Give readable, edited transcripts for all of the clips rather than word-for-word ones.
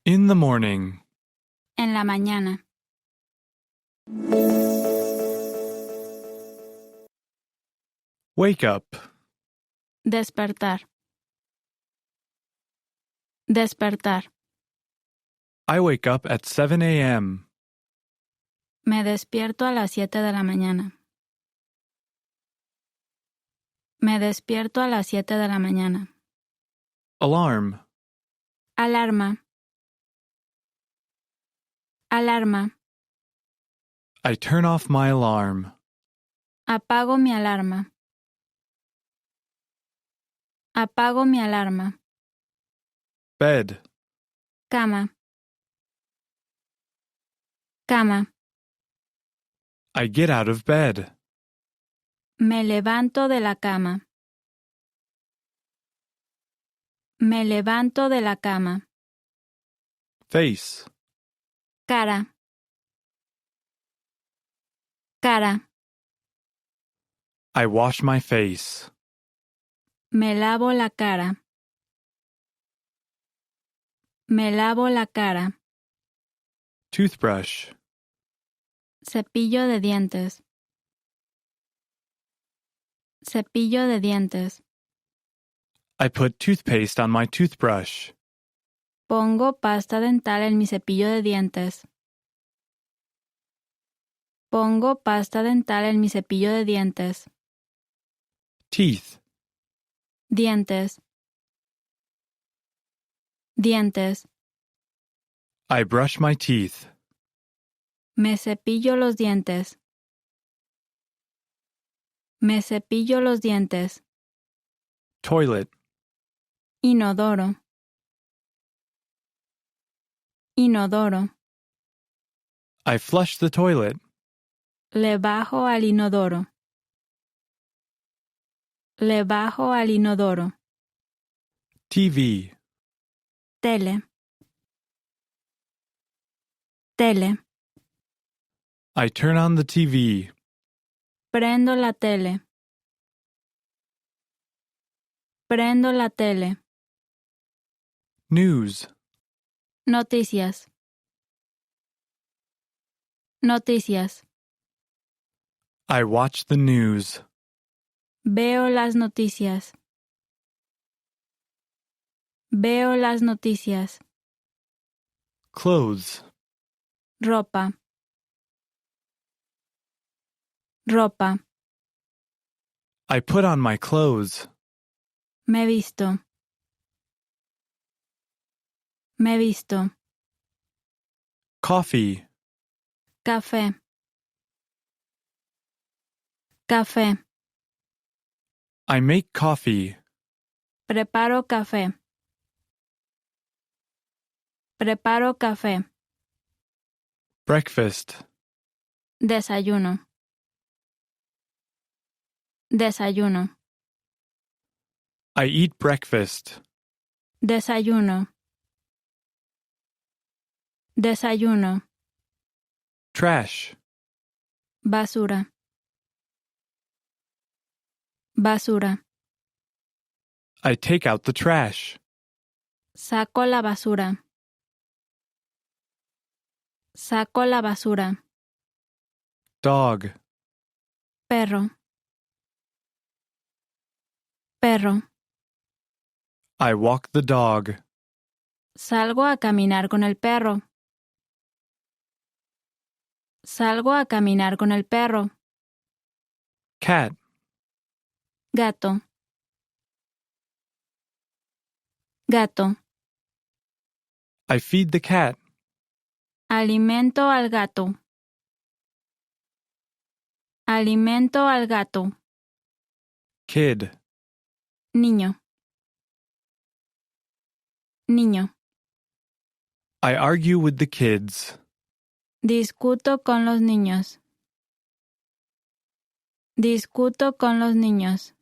In the morning. En la mañana. Wake up. Despertar. Despertar. I wake up at 7 a.m. Me despierto a las 7 de la mañana. Me despierto a las 7 de la mañana. Alarm. Alarma. Alarma. I turn off my alarm. Apago mi alarma. Apago mi alarma. Bed. Cama. Cama. I get out of bed. Me levanto de la cama. Me levanto de la cama. Face. Cara. Cara. I wash my face. Me lavo la cara. Me lavo la cara. Toothbrush. Cepillo de dientes. Cepillo de dientes. I put toothpaste on my toothbrush. Pongo pasta dental en mi cepillo de dientes. Pongo pasta dental en mi cepillo de dientes. Teeth. Dientes. Dientes. I brush my teeth. Me cepillo los dientes. Me cepillo los dientes. Toilet. Inodoro. Inodoro. I flush the toilet. Le bajo al inodoro. Le bajo al inodoro. TV. Tele. Tele. I turn on the TV. Prendo la tele. Prendo la tele. News. Noticias. Noticias. I watch the news. Veo las noticias. Veo las noticias. Clothes. Ropa. Ropa. I put on my clothes. Me visto. Me visto. Coffee. Café. Café. I make coffee. Preparo café. Preparo café. Breakfast. Desayuno. Desayuno. I eat breakfast. Desayuno. Desayuno. Trash. Basura. Basura. I take out the trash. Saco la basura. Saco la basura. Dog. Perro. Perro. I walk the dog. Salgo a caminar con el perro. Salgo a caminar con el perro. Cat. Gato. Gato. I feed the cat. Alimento al gato. Alimento al gato. Kid. Niño. Niño. I argue with the kids. Discuto con los niños. Discuto con los niños.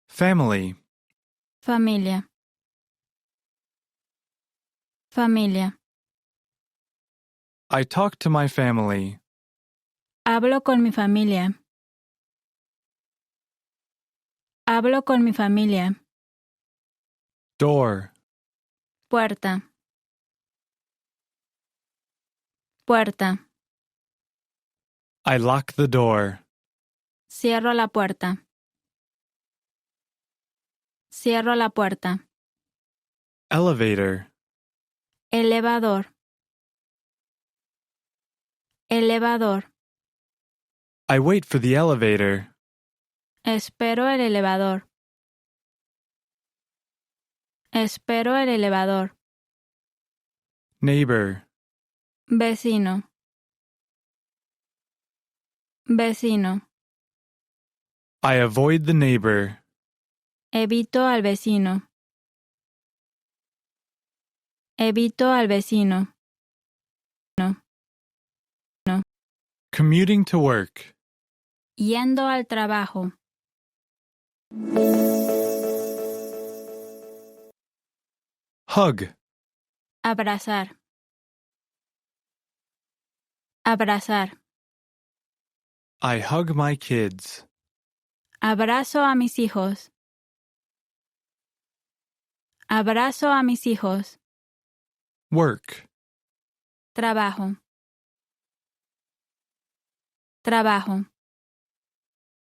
Family. Familia. Familia. I talk to my family. Hablo con mi familia. Hablo con mi familia. Door. Puerta. Puerta. I lock the door. Cierro la puerta. Cierro la puerta. Elevator. Elevador. Elevador. I wait for the elevator. Espero el elevador. Espero el elevador. Neighbor. Vecino. Vecino. I avoid the neighbor. Evito al vecino. Evito al vecino. No. No. Commuting to work. Yendo al trabajo. Hug. Abrazar. Abrazar. I hug my kids. Abrazo a mis hijos. Abrazo a mis hijos. Work. Trabajo. Trabajo.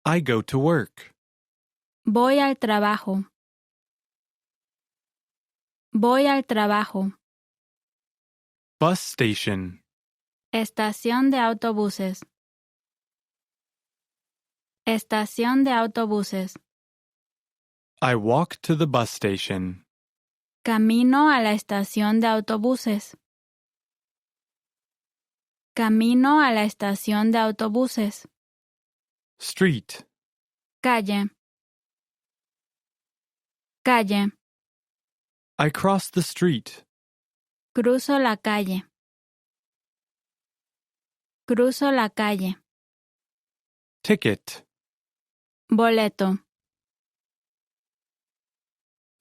I go to work. Voy al trabajo. Voy al trabajo. Bus station. Estación de autobuses. Estación de autobuses. I walk to the bus station. Camino a la estación de autobuses. Camino a la estación de autobuses. Street. Calle. Calle. I cross the street. Cruzo la calle. Cruzo la calle. Ticket. Boleto.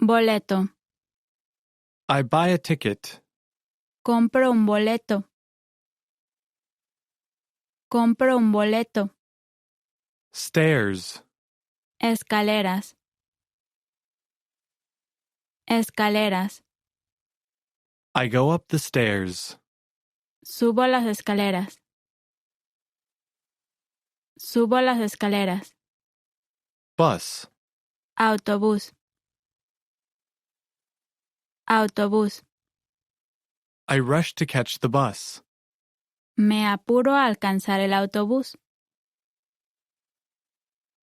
Boleto. I buy a ticket. Compro un boleto. Compro un boleto. Stairs. Escaleras. Escaleras. I go up the stairs. Subo las escaleras. Subo las escaleras. Bus. Autobús. Autobús. I rush to catch the bus. Me apuro a alcanzar el autobús.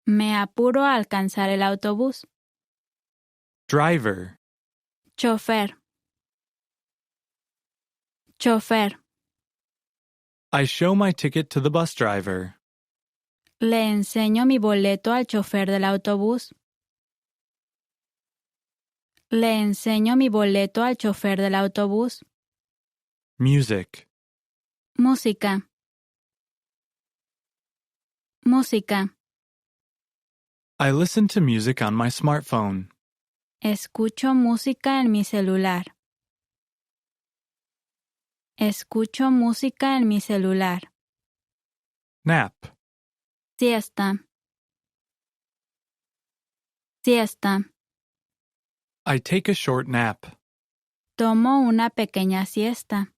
Me apuro a alcanzar el autobús. Driver. Chofer. Chofer. I show my ticket to the bus driver. Le enseño mi boleto al chofer del autobús. Le enseño mi boleto al chofer del autobús. Music. Música. Música. I listen to music on my smartphone. Escucho música en mi celular. Escucho música en mi celular. Nap. Siesta. Siesta. I take a short nap. Tomo una pequeña siesta.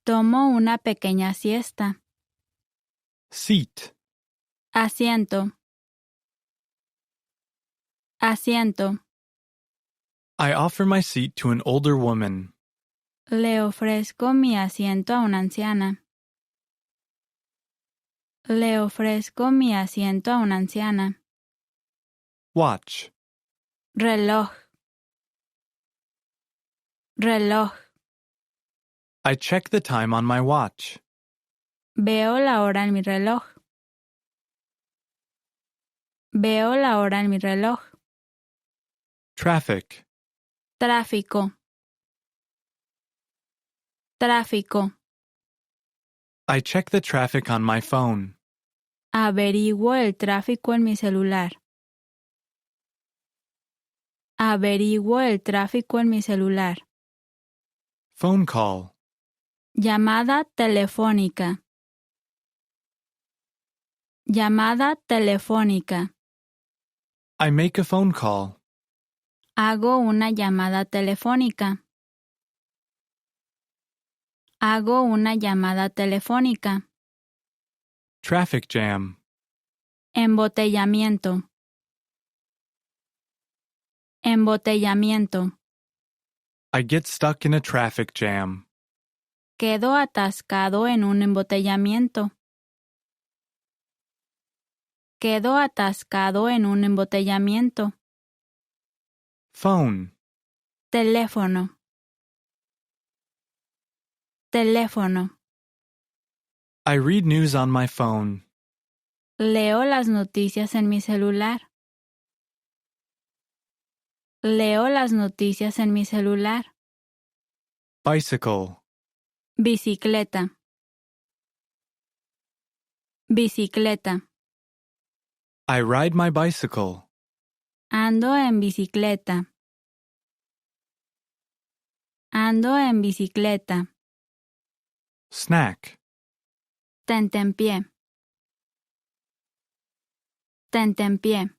Tomo una pequeña siesta. Seat. Asiento. Asiento. I offer my seat to an older woman. Le ofrezco mi asiento a una anciana. Le ofrezco mi asiento a una anciana. Watch. Reloj. Reloj. I check the time on my watch. Veo la hora en mi reloj. Veo la hora en mi reloj. Traffic. Tráfico. Tráfico. I check the traffic on my phone. Averiguo el tráfico en mi celular. Averiguo el tráfico en mi celular. Phone call. Llamada telefónica. Llamada telefónica. I make a phone call. Hago una llamada telefónica. Hago una llamada telefónica. Traffic jam. Embotellamiento. Embotellamiento. I get stuck in a traffic jam. Quedo atascado en un embotellamiento. Quedo atascado en un embotellamiento. Phone. Teléfono. Teléfono. I read news on my phone. Leo las noticias en mi celular. Leo las noticias en mi celular. Bicycle. Bicicleta. Bicicleta. I ride my bicycle. Ando en bicicleta. Ando en bicicleta. Snack. Tentempié. Tentempié.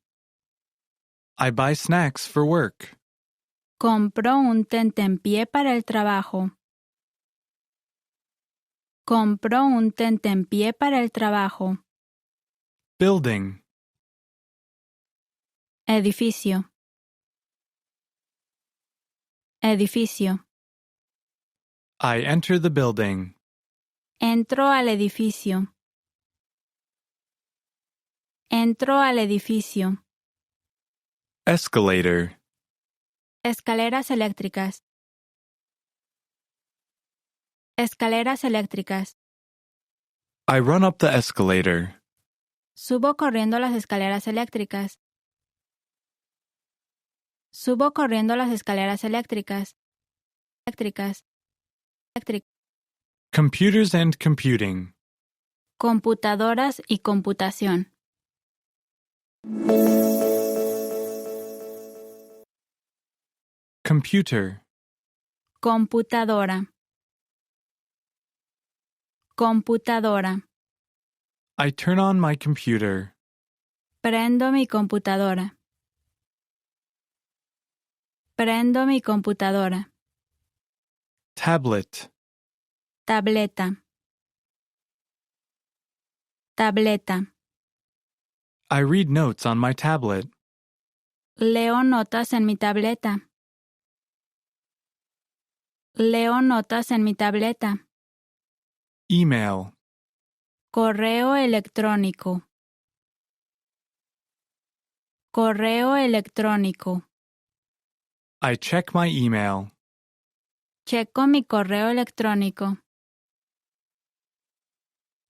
I buy snacks for work. Compro un tentempié para el trabajo. Compro un tentempié para el trabajo. Building. Edificio. Edificio. I enter the building. Entro al edificio. Entro al edificio. Escalator. Escaleras eléctricas. Escaleras eléctricas. I run up the escalator. Subo corriendo las escaleras eléctricas. Subo corriendo las escaleras eléctricas. Eléctricas. Eléctricas. Computers and computing. Computadoras y computación. Computer. Computadora. Computadora. I turn on my computer. Prendo mi computadora. Prendo mi computadora. Tablet. Tableta. Tableta. I read notes on my tablet. Leo notas en mi tableta. Leo notas en mi tableta. Email. Correo electrónico. Correo electrónico. I check my email. Checo mi correo electrónico.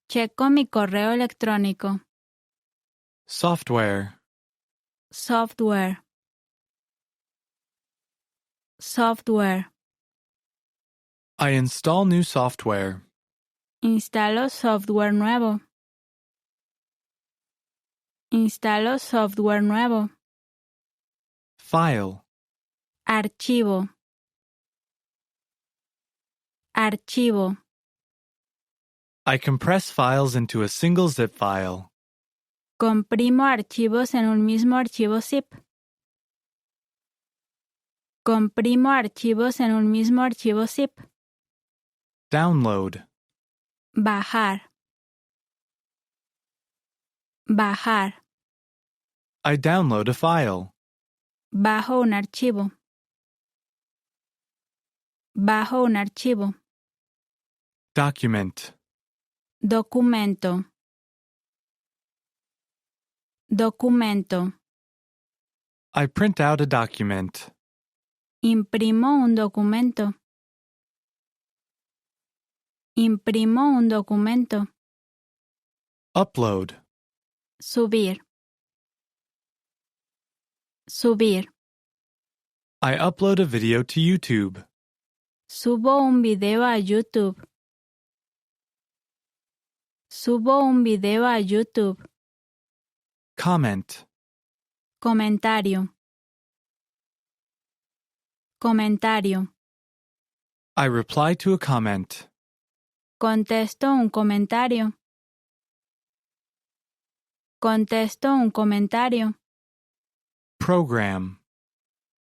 Checo mi correo electrónico. Software. Software. Software. I install new software. Instalo software nuevo. Instalo software nuevo. File. Archivo. Archivo. I compress files into a single zip file. Comprimo archivos en un mismo archivo zip. Comprimo archivos en un mismo archivo zip. Download. Bajar. Bajar. I download a file. Bajo un archivo. Bajo un archivo. Document. Documento. Documento. I print out a document. Imprimo un documento. Imprimo un documento. Upload. Subir. Subir. I upload a video to YouTube. Subo un video a YouTube. Subo un video a YouTube. Comment. Comentario. Comentario. I reply to a comment. Contesto un comentario. Contesto un comentario. Program.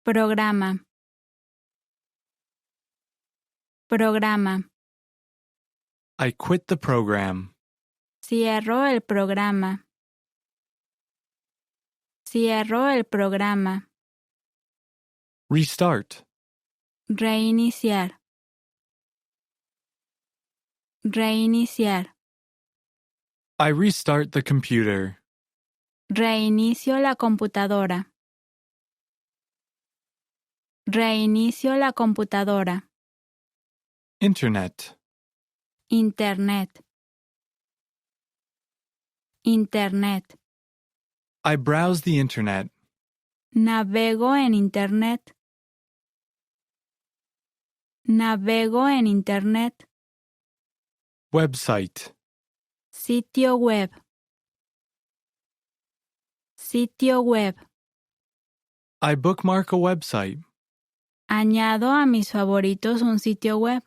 Programa. Programa. I quit the program. Cierro el programa. Cierro el programa. Restart. Reiniciar. Reiniciar. I restart the computer. Reinicio la computadora. Reinicio la computadora. Internet. Internet. Internet. I browse the internet. Navego en Internet. Navego en Internet. Website. Sitio web. Sitio web. I bookmark a website. Añado a mis favoritos un sitio web.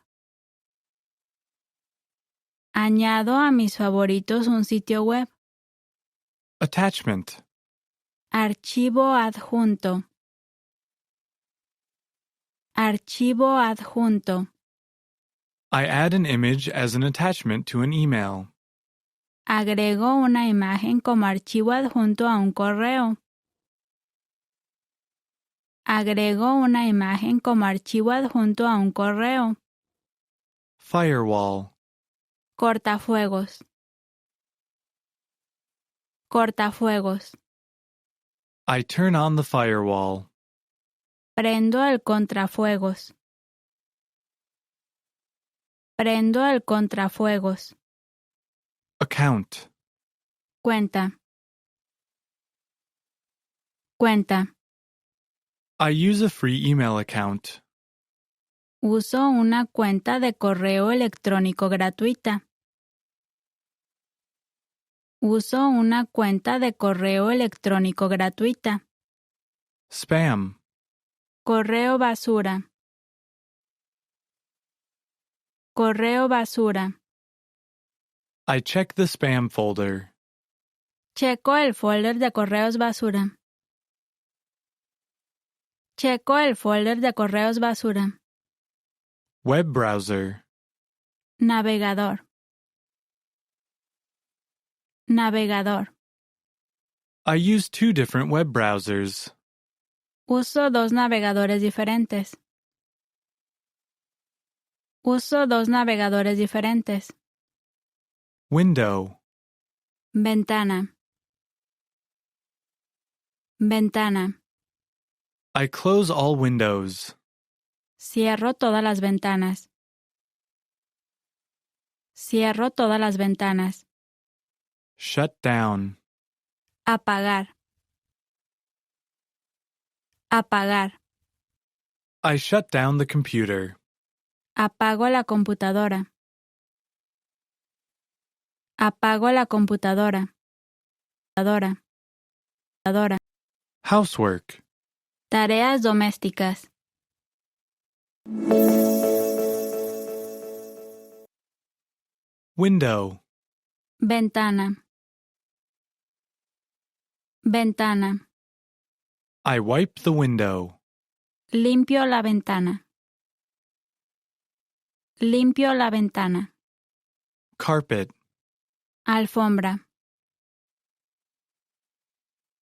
Añado a mis favoritos un sitio web. Attachment. Archivo adjunto. Archivo adjunto. I add an image as an attachment to an email. Agrego una imagen como archivo adjunto a un correo. Agrego una imagen como archivo adjunto a un correo. Firewall. Cortafuegos. Cortafuegos. I turn on the firewall. Prendo el contrafuegos. Prendo el contrafuegos. Account. Cuenta. Cuenta. I use a free email account. Uso una cuenta de correo electrónico gratuita. Uso una cuenta de correo electrónico gratuita. Spam. Correo basura. Correo basura. I check the spam folder. Checo el folder de correos basura. Checo el folder de correos basura. Web browser. Navegador. Navegador. I use 2 different web browsers. Uso dos navegadores diferentes. Uso dos navegadores diferentes. Window. Ventana. Ventana. I close all windows. Cierro todas las ventanas. Cierro todas las ventanas. Shut down. Apagar. Apagar. I shut down the computer. Apago la computadora. Apago la computadora. Computadora. Housework. Tareas domésticas. Window. Ventana. Ventana. I wipe the window. Limpio la ventana. Limpio la ventana. Carpet. Alfombra.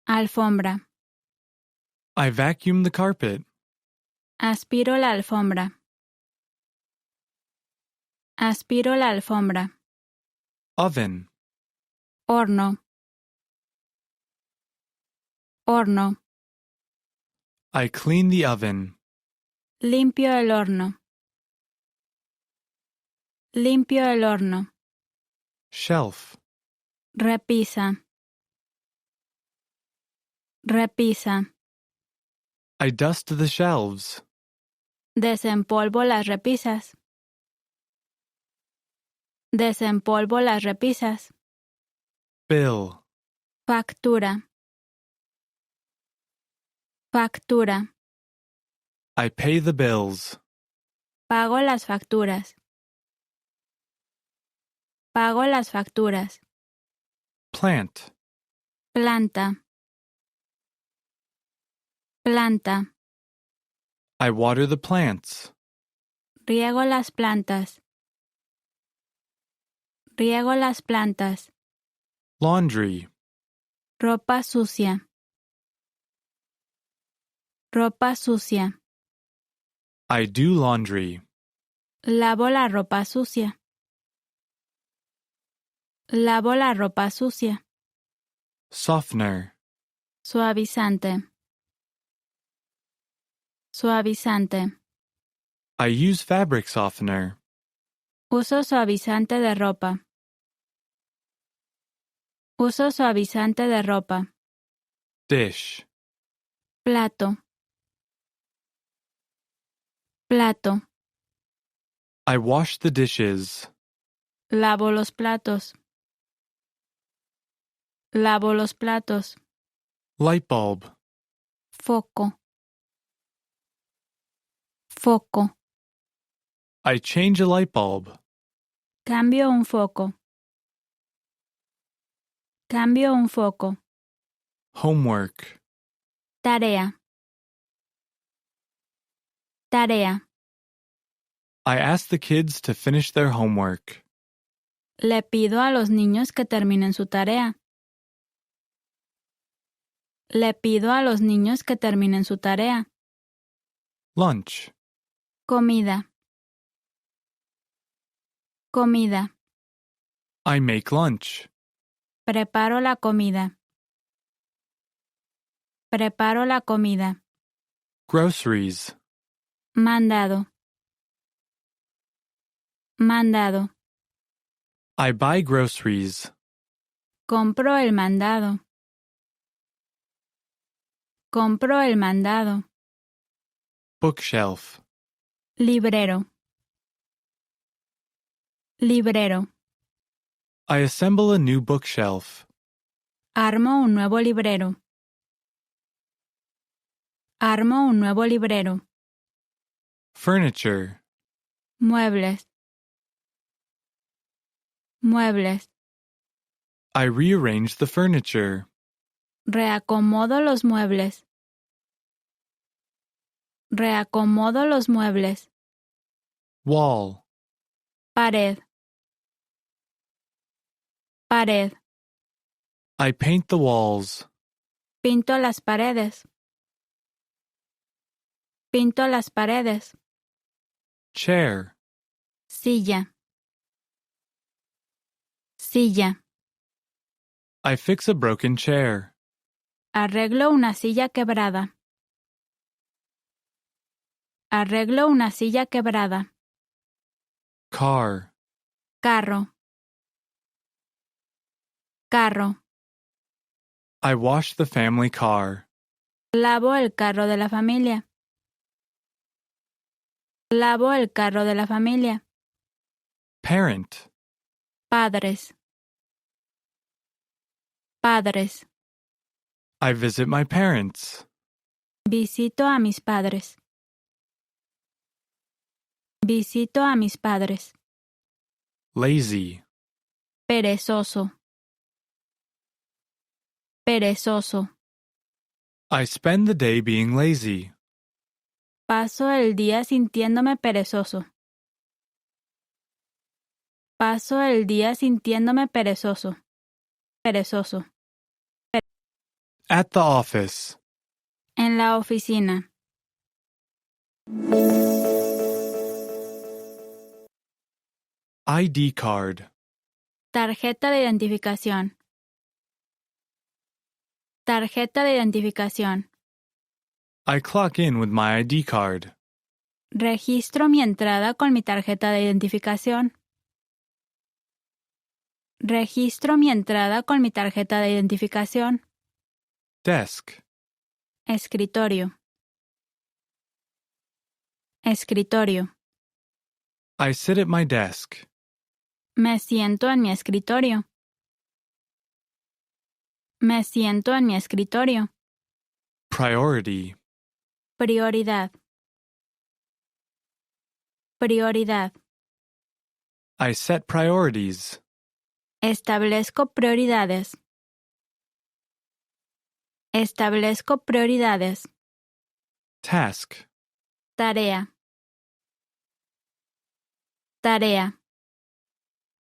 Alfombra. I vacuum the carpet. Aspiro la alfombra. Aspiro la alfombra. Oven. Horno. Horno. I clean the oven. Limpio el horno. Limpio el horno. Shelf. Repisa. Repisa. I dust the shelves. Desempolvo las repisas. Desempolvo las repisas. Bill. Factura. Factura. I pay the bills. Pago las facturas. Pago las facturas. Plant. Planta. Planta. I water the plants. Riego las plantas. Riego las plantas. Laundry. Ropa sucia. Ropa sucia. I do laundry. Lavo la ropa sucia. Lavo la ropa sucia. Softener. Suavizante. Suavizante. I use fabric softener. Uso suavizante de ropa. Uso suavizante de ropa. Dish. Plato. Plato. I wash the dishes. Lavo los platos. Lavo los platos. Light bulb. Foco. Foco. I change a light bulb. Cambio un foco. Cambio un foco. Homework. Tarea. Tarea. I ask the kids to finish their homework. Le pido a los niños que terminen su tarea. Le pido a los niños que terminen su tarea. Lunch. Comida. Comida. I make lunch. Preparo la comida. Preparo la comida. Groceries. Mandado. Mandado. I buy groceries. Compro el mandado. Compro el mandado. Bookshelf. Librero. Librero. I assemble a new bookshelf. Armo un nuevo librero. Armo un nuevo librero. Furniture. Muebles. Muebles. I rearrange the furniture. Reacomodo los muebles. Reacomodo los muebles. Wall. Pared. Pared. I paint the walls. Pinto las paredes. Pinto las paredes. Chair. Silla. Silla. I fix a broken chair. Arreglo una silla quebrada. Arreglo una silla quebrada. Car. Carro. Carro. I wash the family car. Lavo el carro de la familia. Lavo el carro de la familia. Parent. Padres. Padres. I visit my parents. Visito a mis padres. Visito a mis padres. Lazy. Perezoso. Perezoso. I spend the day being lazy. Paso el día sintiéndome perezoso. Paso el día sintiéndome perezoso. Perezoso. At the office. En la oficina. ID card. Tarjeta de identificación. Tarjeta de identificación. I clock in with my ID card. Registro mi entrada con mi tarjeta de identificación. Registro mi entrada con mi tarjeta de identificación. Desk. Escritorio. Escritorio. I sit at my desk. Me siento en mi escritorio. Me siento en mi escritorio. Priority. Prioridad. Prioridad. I set priorities. Establezco prioridades. Establezco prioridades. Task. Tarea. Tarea.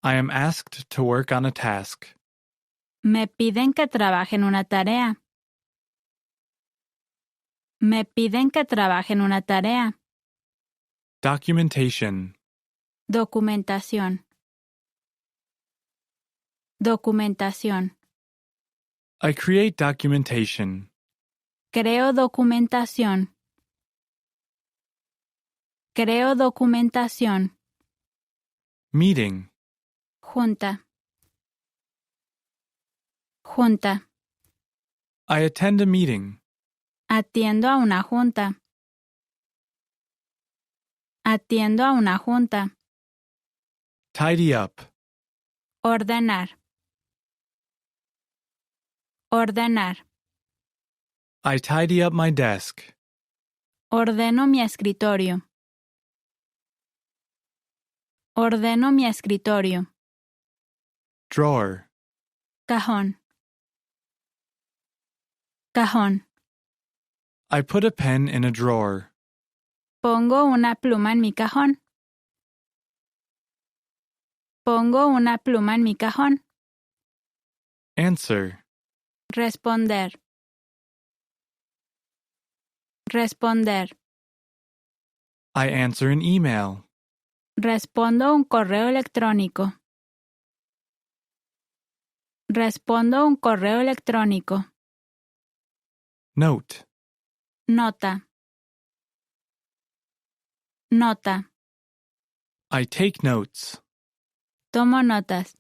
I am asked to work on a task. Me piden que trabaje en una tarea. Me piden que trabaje en una tarea. Documentation. Documentación. Documentación. I create documentation. Creo documentación. Creo documentación. Meeting. Junta. Junta. I attend a meeting. Atiendo a una junta. Atiendo a una junta. Tidy up. Ordenar. Ordenar. I tidy up my desk. Ordeno mi escritorio. Ordeno mi escritorio. Drawer. Cajón. Cajón. I put a pen in a drawer. Pongo una pluma en mi cajón. Pongo una pluma en mi cajón. Answer. Responder. Responder. I answer an email. Respondo un correo electrónico. Respondo un correo electrónico. Note. Nota. Nota. I take notes. Tomo notas.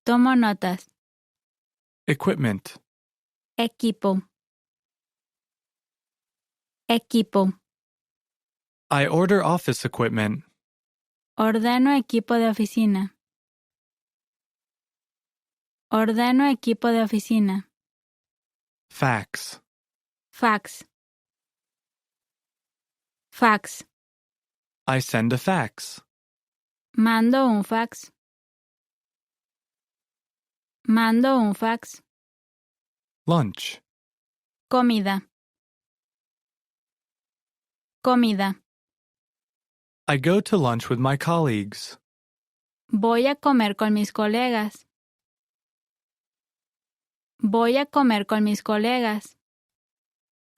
Tomo notas. Equipment. Equipo. Equipo. I order office equipment. Ordeno equipo de oficina. Ordeno equipo de oficina. Fax. Fax. Fax. I send a fax. Mando un fax. Mando un fax. Lunch. Comida. Comida. I go to lunch with my colleagues. Voy a comer con mis colegas. Voy a comer con mis colegas.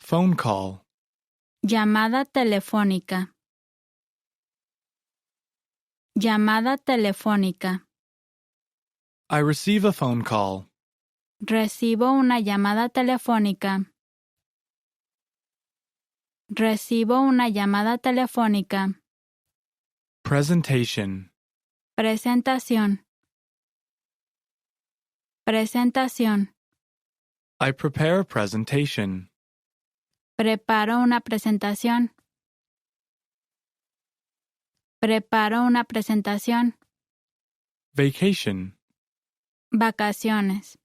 Phone call. Llamada telefónica. Llamada telefónica. I receive a phone call. Recibo una llamada telefónica. Recibo una llamada telefónica. Presentation. Presentación. Presentación. I prepare a presentation. Preparo una presentación. Preparo una presentación. Vacation. Vacaciones.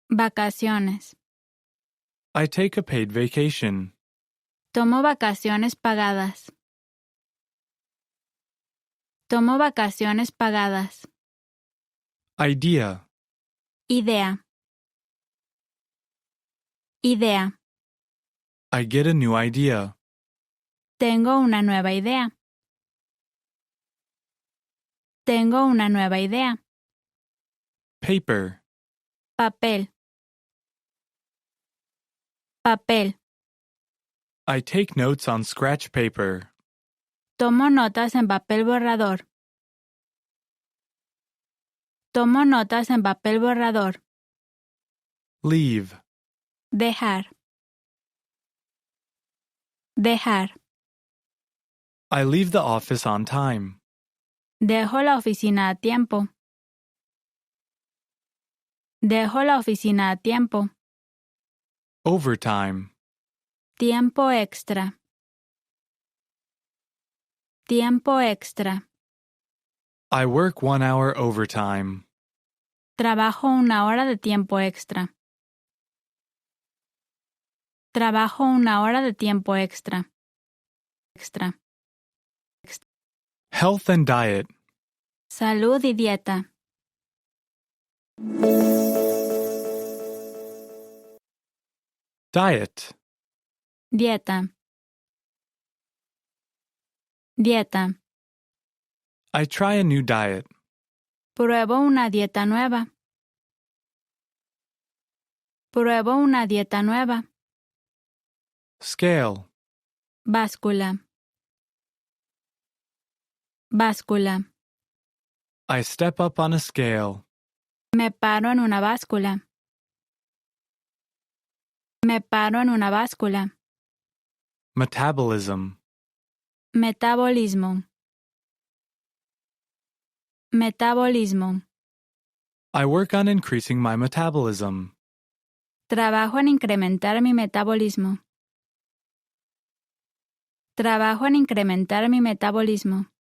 Vacaciones. I take a paid vacation. Tomo vacaciones pagadas. Tomo vacaciones pagadas. Idea. Idea. Idea. I get a new idea. Tengo una nueva idea. Tengo una nueva idea. Paper. Papel. Papel. I take notes on scratch paper. Tomo notas en papel borrador. Tomo notas en papel borrador. Leave. Dejar. Dejar. I leave the office on time. Dejo la oficina a tiempo. Dejo la oficina a tiempo. Overtime. Tiempo extra. Tiempo extra. I work 1 hour overtime. Trabajo una hora de tiempo extra. Trabajo una hora de tiempo extra. Extra. Health and diet. Salud y dieta. Diet. Dieta. Dieta. I try a new diet. Pruebo una dieta nueva. Pruebo una dieta nueva. Scale. Báscula. Báscula. I step up on a scale. Me paro en una báscula. Me paro en una báscula. Metabolism. Metabolismo. Metabolismo. I work on increasing my metabolism. Trabajo en incrementar mi metabolismo. Trabajo en incrementar mi metabolismo.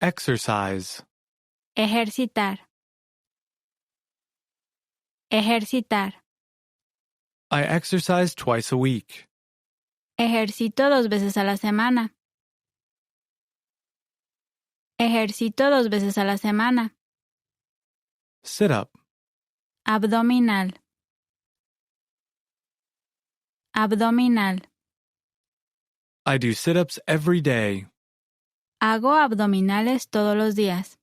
Exercise. Ejercitar. Ejercitar. I exercise twice a week. Ejercito 2 veces a la semana. Ejercito 2 veces a la semana. Sit up. Abdominal. Abdominal. I do sit-ups every day. Hago abdominales todos los días.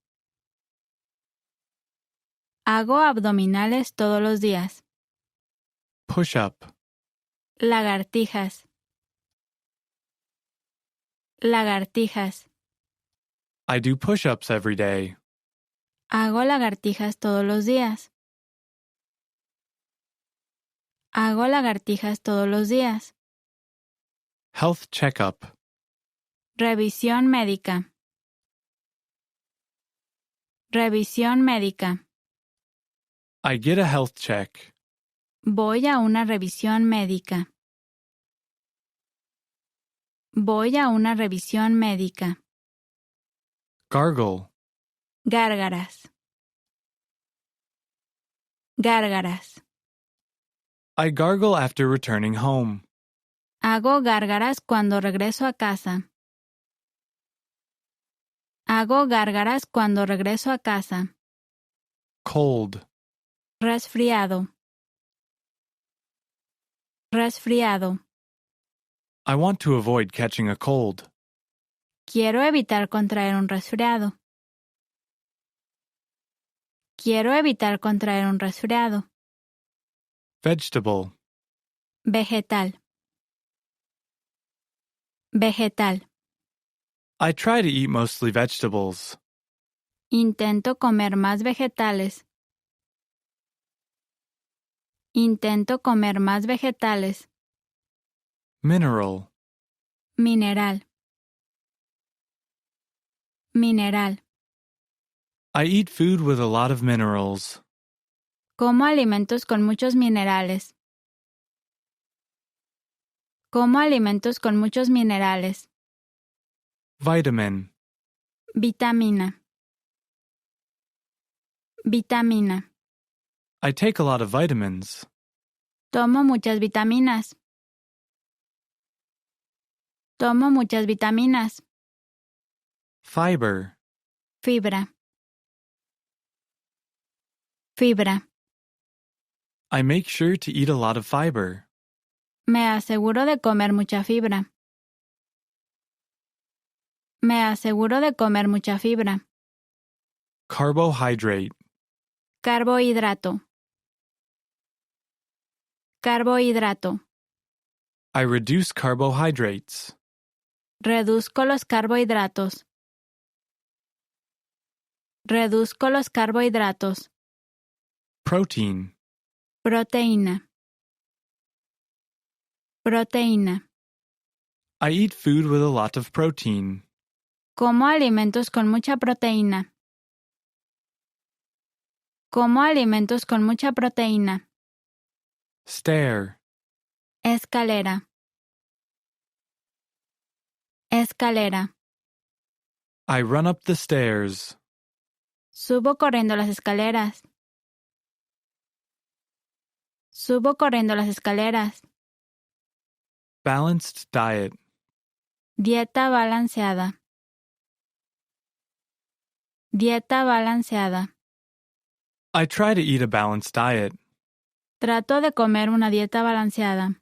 Hago abdominales todos los días. Push up. Lagartijas. Lagartijas. I do push-ups every day. Hago lagartijas todos los días. Hago lagartijas todos los días. Health checkup. Revisión médica. Revisión médica. I get a health check. Voy a una revisión médica. Voy a una revisión médica. Gargle. Gárgaras. Gárgaras. I gargle after returning home. Hago gárgaras cuando regreso a casa. Hago gárgaras cuando regreso a casa. Cold. Resfriado. Resfriado. I want to avoid catching a cold. Quiero evitar contraer un resfriado. Quiero evitar contraer un resfriado. Vegetable. Vegetal. Vegetal. I try to eat mostly vegetables. Intento comer más vegetales. Intento comer más vegetales. Mineral. Mineral. Mineral. I eat food with a lot of minerals. Como alimentos con muchos minerales. Como alimentos con muchos minerales. Vitamin. Vitamina. Vitamina. I take a lot of vitamins. Tomo muchas vitaminas. Tomo muchas vitaminas. Fiber. Fibra. Fibra. I make sure to eat a lot of fiber. Me aseguro de comer mucha fibra. Me aseguro de comer mucha fibra. Carbohydrate. Carbohidrato. Carbohidrato. I reduce carbohydrates. Reduzco los carbohidratos. Reduzco los carbohidratos. Protein. Proteína. Proteína. I eat food with a lot of protein. Como alimentos con mucha proteína. Como alimentos con mucha proteína. Stair. Escalera. Escalera. I run up the stairs. Subo corriendo las escaleras. Subo corriendo las escaleras. Balanced diet. Dieta balanceada. Dieta balanceada. I try to eat a balanced diet. Trato de comer una dieta balanceada.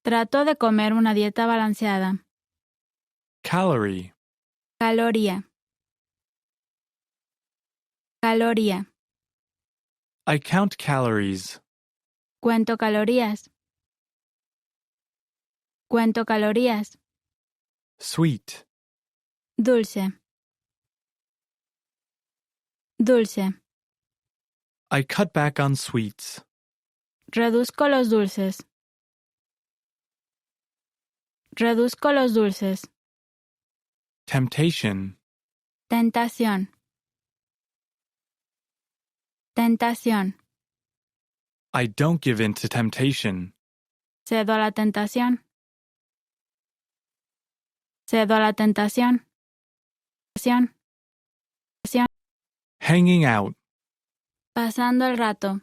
Trato de comer una dieta balanceada. Calorie. Caloría. Caloría. I count calories. Cuento calorías. Cuento calorías. Sweet. Dulce. Dulce. I cut back on sweets. Reduzco los dulces. Reduzco los dulces. Temptation. Tentación. Tentación. I don't give in to temptation. Cedo a la tentación. Cedo a la tentación. Tentación. Hanging out. Pasando el rato.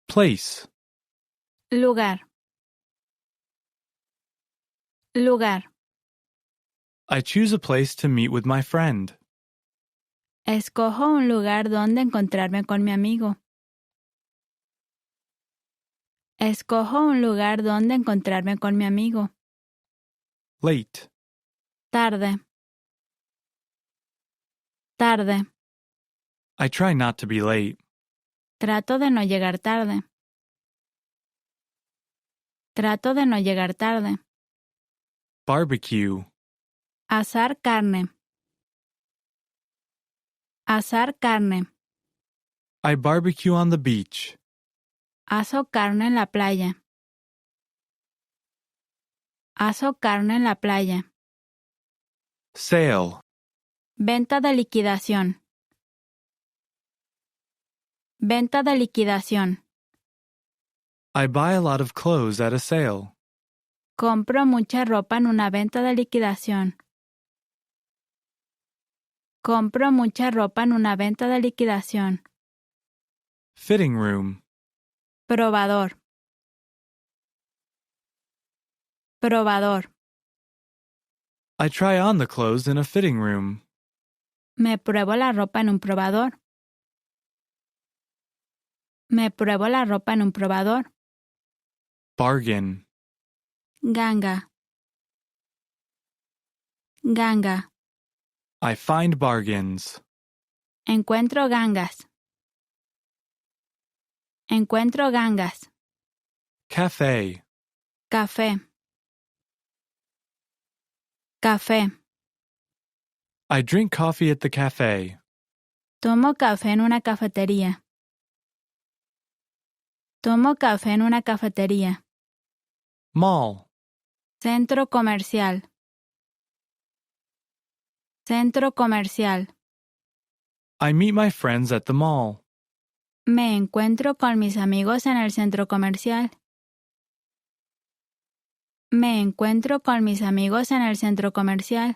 Place. Lugar. Lugar. I choose a place to meet with my friend. Escojo un lugar donde encontrarme con mi amigo. Escojo un lugar donde encontrarme con mi amigo. Late. Tarde. Tarde. I try not to be late. Trato de no llegar tarde. Trato de no llegar tarde. Barbecue. Asar carne. Asar carne. I barbecue on the beach. Aso carne en la playa. Aso carne en la playa. Sale. Venta de liquidación. Venta de liquidación. I buy a lot of clothes at a sale. Compro mucha ropa en una venta de liquidación. Compro mucha ropa en una venta de liquidación. Fitting room. Probador. Probador. I try on the clothes in a fitting room. Me pruebo la ropa en un probador. Me pruebo la ropa en un probador. Bargain. Ganga. Ganga. I find bargains. Encuentro gangas. Encuentro gangas. Cafe. Café. Café. I drink coffee at the cafe. Tomo café en una cafetería. Tomo café en una cafetería. Mall. Centro comercial. Centro comercial. I meet my friends at the mall. Me encuentro con mis amigos en el centro comercial. Me encuentro con mis amigos en el centro comercial.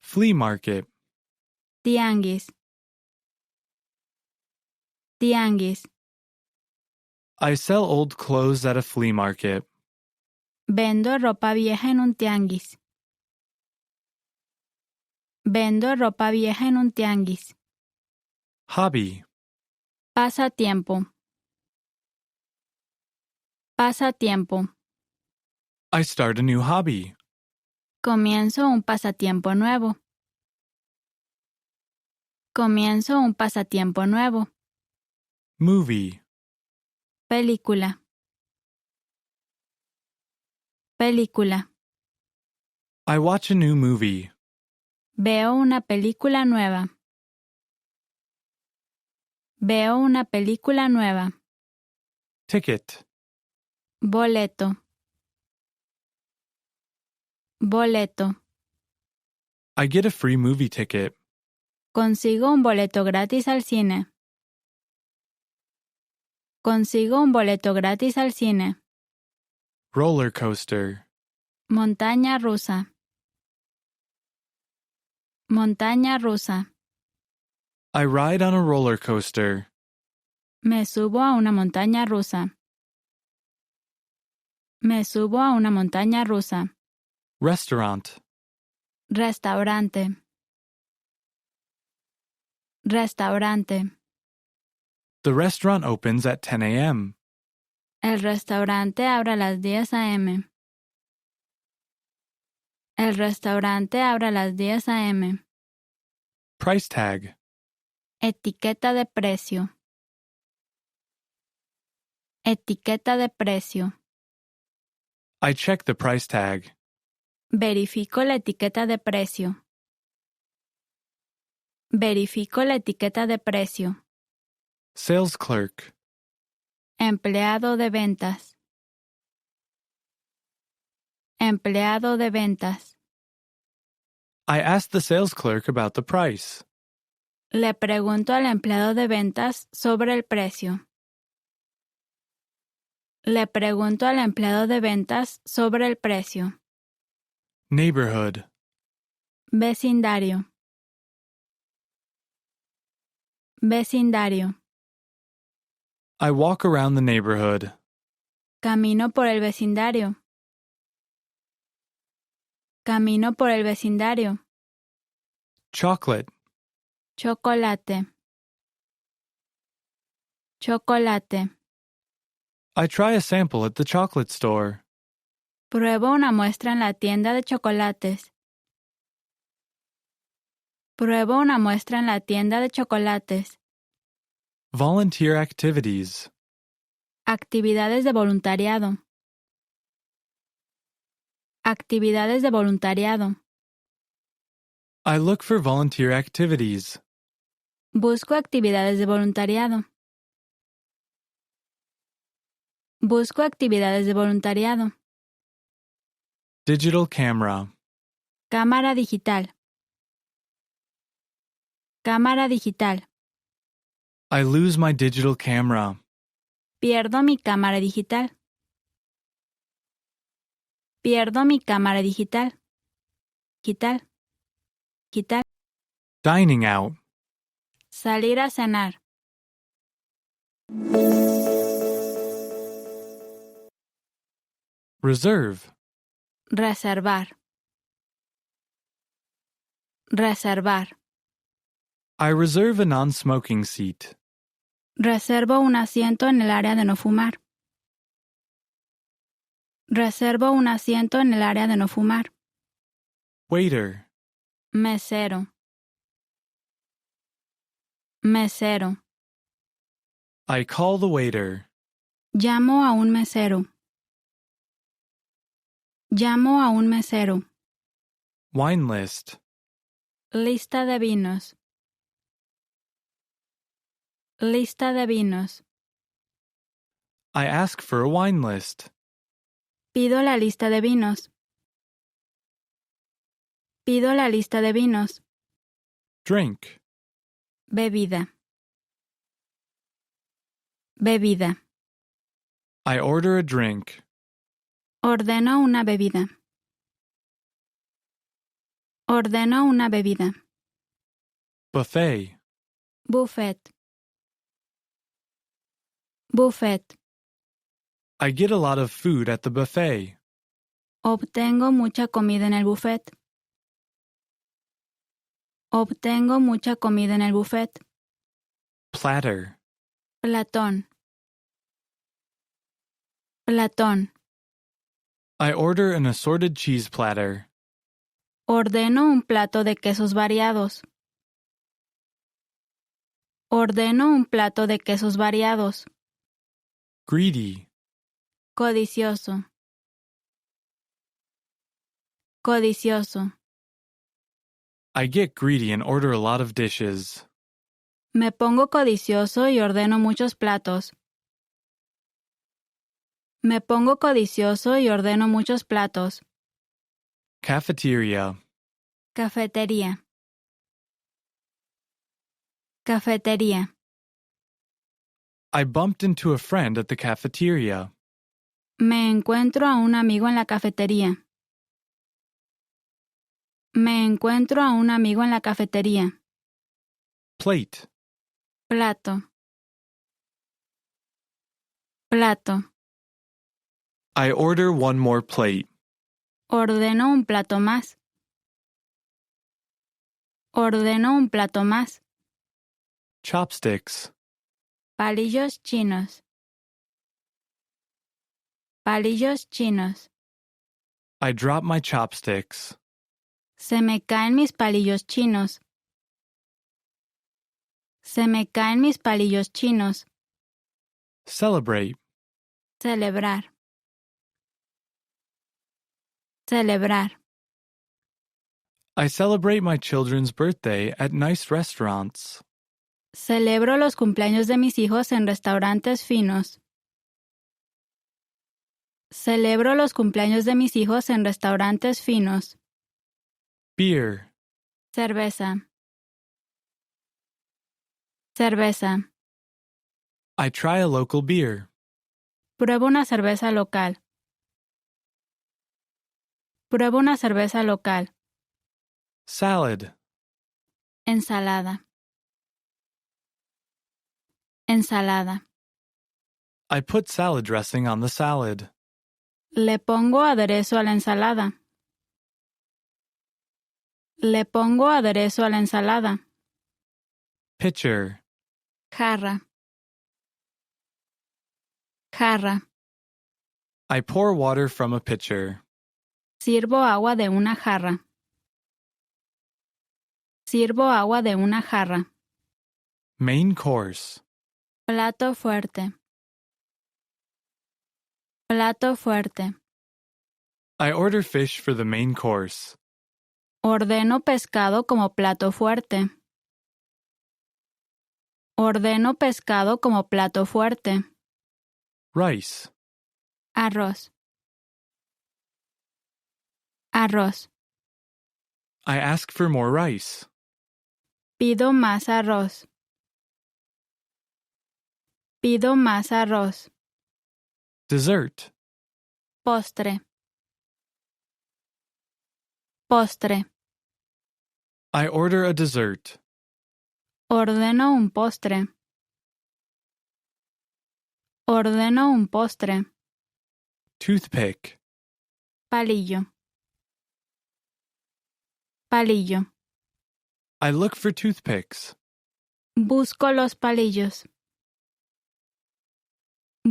Flea market. Tianguis. Tianguis. I sell old clothes at a flea market. Vendo ropa vieja en un tianguis. Vendo ropa vieja en un tianguis. Hobby. Pasatiempo. Pasatiempo. I start a new hobby. Comienzo un pasatiempo nuevo. Comienzo un pasatiempo nuevo. Movie. Película. Película. I watch a new movie. Veo una película nueva. Veo una película nueva. Ticket. Boleto. Boleto. I get a free movie ticket. Consigo un boleto gratis al cine. Consigo un boleto gratis al cine. Roller coaster. Montaña rusa. Montaña rusa. I ride on a roller coaster. Me subo a una montaña rusa. Me subo a una montaña rusa. Restaurant. Restaurante. Restaurante. The restaurant opens at 10 a.m. El restaurante abre a las 10 a.m. El restaurante abre a las 10 a.m. Price tag. Etiqueta de precio. Etiqueta de precio. I check the price tag. Verifico la etiqueta de precio. Verifico la etiqueta de precio. Sales clerk. Empleado de ventas. Empleado de ventas. I asked the sales clerk about the price. Le pregunto al empleado de ventas sobre el precio. Le pregunto al empleado de ventas sobre el precio. Neighborhood. Vecindario. Vecindario. I walk around the neighborhood. Camino por el vecindario. Camino por el vecindario. Chocolate. Chocolate. Chocolate. I try a sample at the chocolate store. Pruebo una muestra en la tienda de chocolates. Pruebo una muestra en la tienda de chocolates. Volunteer activities. Actividades de voluntariado. Actividades de voluntariado. I look for volunteer activities. Busco actividades de voluntariado. Busco actividades de voluntariado. Digital camera. Cámara digital. Cámara digital. I lose my digital camera. Pierdo mi cámara digital. Pierdo mi cámara digital. Digital. Digital. Dining out. Salir a cenar. Reserve. Reservar. Reservar. I reserve a non-smoking seat. Reservo un asiento en el área de no fumar. Reservo un asiento en el área de no fumar. Waiter. Mesero. Mesero. I call the waiter. Llamo a un mesero. Llamo a un mesero. Wine list. Lista de vinos. Lista de vinos. I ask for a wine list. Pido la lista de vinos. Pido la lista de vinos. Drink. Bebida. Bebida. I order a drink. Ordeno una bebida. Ordeno una bebida. Buffet. Buffet. Buffet. I get a lot of food at the buffet. Obtengo mucha comida en el buffet. Obtengo mucha comida en el buffet. Platter. Platón. Platón. I order an assorted cheese platter. Ordeno un plato de quesos variados. Ordeno un plato de quesos variados. Greedy. Codicioso. Codicioso. I get greedy and order a lot of dishes. Me pongo codicioso y ordeno muchos platos. Me pongo codicioso y ordeno muchos platos. Cafeteria. Cafetería. Cafetería. I bumped into a friend at the cafeteria. Me encuentro a un amigo en la cafetería. Me encuentro a un amigo en la cafetería. Plate. Plato. Plato. I order one more plate. Ordeno un plato más. Ordeno un plato más. Chopsticks. Palillos chinos. Palillos chinos. I drop my chopsticks. Se me caen mis palillos chinos. Se me caen mis palillos chinos. Celebrate. Celebrar. Celebrar. I celebrate my children's birthday at nice restaurants. Celebro los cumpleaños de mis hijos en restaurantes finos. Celebro los cumpleaños de mis hijos en restaurantes finos. Beer. Cerveza. Cerveza. I try a local beer. Pruebo una cerveza local. Pruebo una cerveza local. Salad. Ensalada. Ensalada. I put salad dressing on the salad. Le pongo aderezo a la ensalada. Le pongo aderezo a la ensalada. Pitcher. Jarra. Jarra. I pour water from a pitcher. Sirvo agua de una jarra. Sirvo agua de una jarra. Main course. Plato fuerte. Plato fuerte. I order fish for the main course. Ordeno pescado como plato fuerte. Ordeno pescado como plato fuerte. Rice. Arroz. Arroz. I ask for more rice. Pido más arroz. Pido más arroz. Dessert. Postre. Postre. I order a dessert. Ordeno un postre. Ordeno un postre. Toothpick. Palillo. Palillo. I look for toothpicks. Busco los palillos.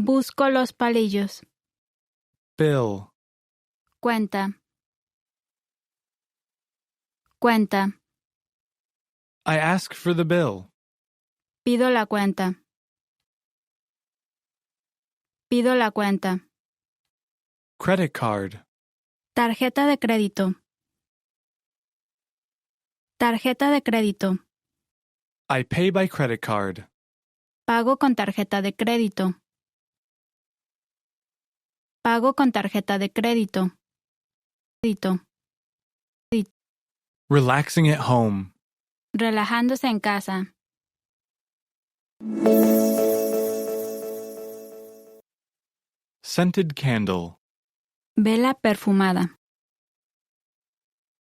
Busco los palillos. Bill. Cuenta. Cuenta. I ask for the bill. Pido la cuenta. Pido la cuenta. Credit card. Tarjeta de crédito. Tarjeta de crédito. I pay by credit card. Pago con tarjeta de crédito. Pago con tarjeta de crédito. Crédito. Relaxing at home. Relajándose en casa. Scented candle. Vela perfumada.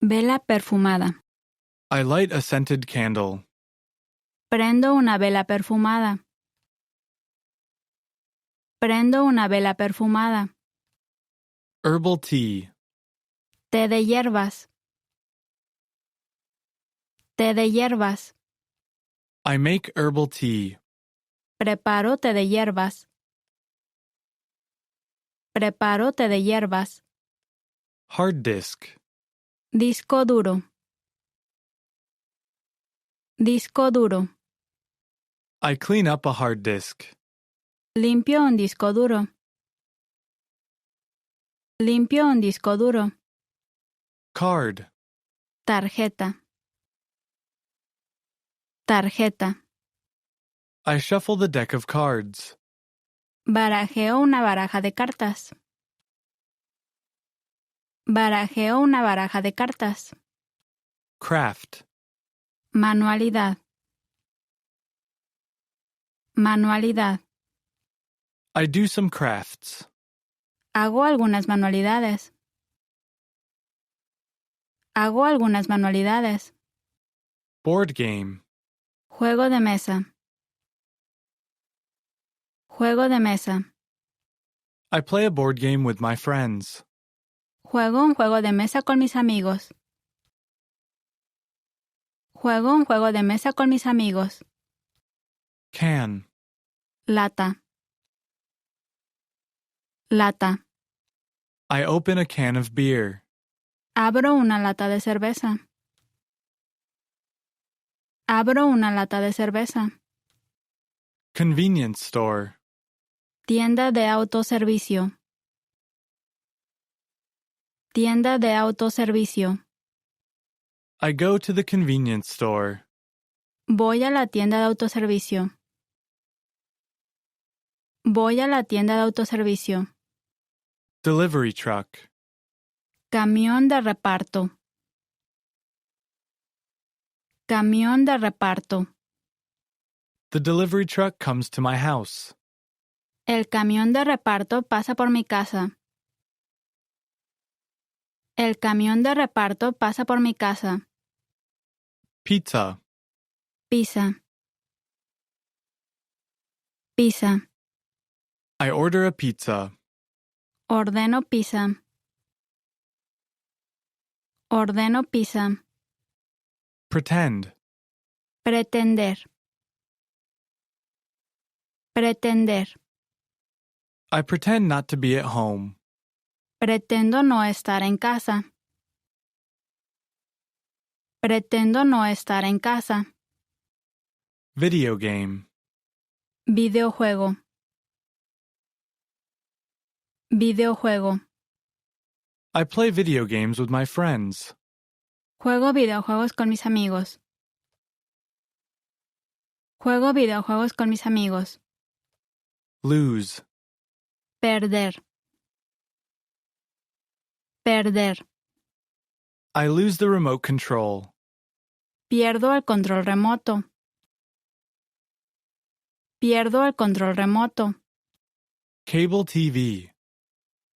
Vela perfumada. I light a scented candle. Prendo una vela perfumada. Prendo una vela perfumada. Herbal tea. Té de hierbas. Té de hierbas. I make herbal tea. Preparo té de hierbas. Preparo té de hierbas. Hard disk. Disco duro. Disco duro. I clean up a hard disk. Limpio un disco duro. Limpio un disco duro. Card. Tarjeta. Tarjeta. I shuffle the deck of cards. Barajeo una baraja de cartas. Barajeo una baraja de cartas. Craft. Manualidad. Manualidad. I do some crafts. Hago algunas manualidades. Hago algunas manualidades. Board game. Juego de mesa. Juego de mesa. I play a board game with my friends. Juego un juego de mesa con mis amigos. Juego un juego de mesa con mis amigos. Can. Lata. Lata. I open a can of beer. Abro una lata de cerveza. Abro una lata de cerveza. Convenience store. Tienda de autoservicio. Tienda de autoservicio. I go to the convenience store. Voy a la tienda de autoservicio. Voy a la tienda de autoservicio. Delivery truck. Camión de reparto. Camión de reparto. The delivery truck comes to my house. El camión de reparto pasa por mi casa. El camión de reparto pasa por mi casa. Pizza. Pizza. Pizza. I order a pizza. Ordeno pizza. Ordeno pizza. Pretend. Pretender. Pretender. I pretend not to be at home. Pretendo no estar en casa. Pretendo no estar en casa. Video game. Videojuego. Videojuego. I play video games with my friends. Juego videojuegos con mis amigos. Juego videojuegos con mis amigos. Lose. Perder. Perder. I lose the remote control. Pierdo el control remoto. Pierdo el control remoto. Cable TV.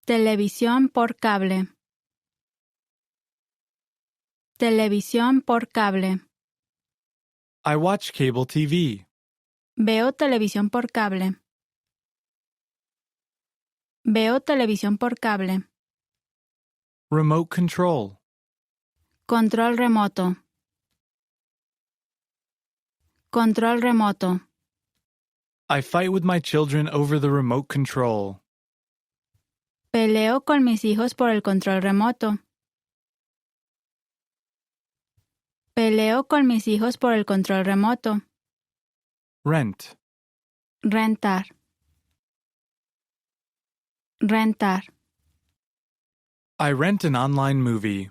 Televisión por cable. Televisión por cable. I watch cable TV. Veo televisión por cable. Veo televisión por cable. Remote control. Control remoto. Control remoto. I fight with my children over the remote control. Peleo con mis hijos por el control remoto. Peleo con mis hijos por el control remoto. Rent. Rentar. Rentar. I rent an online movie.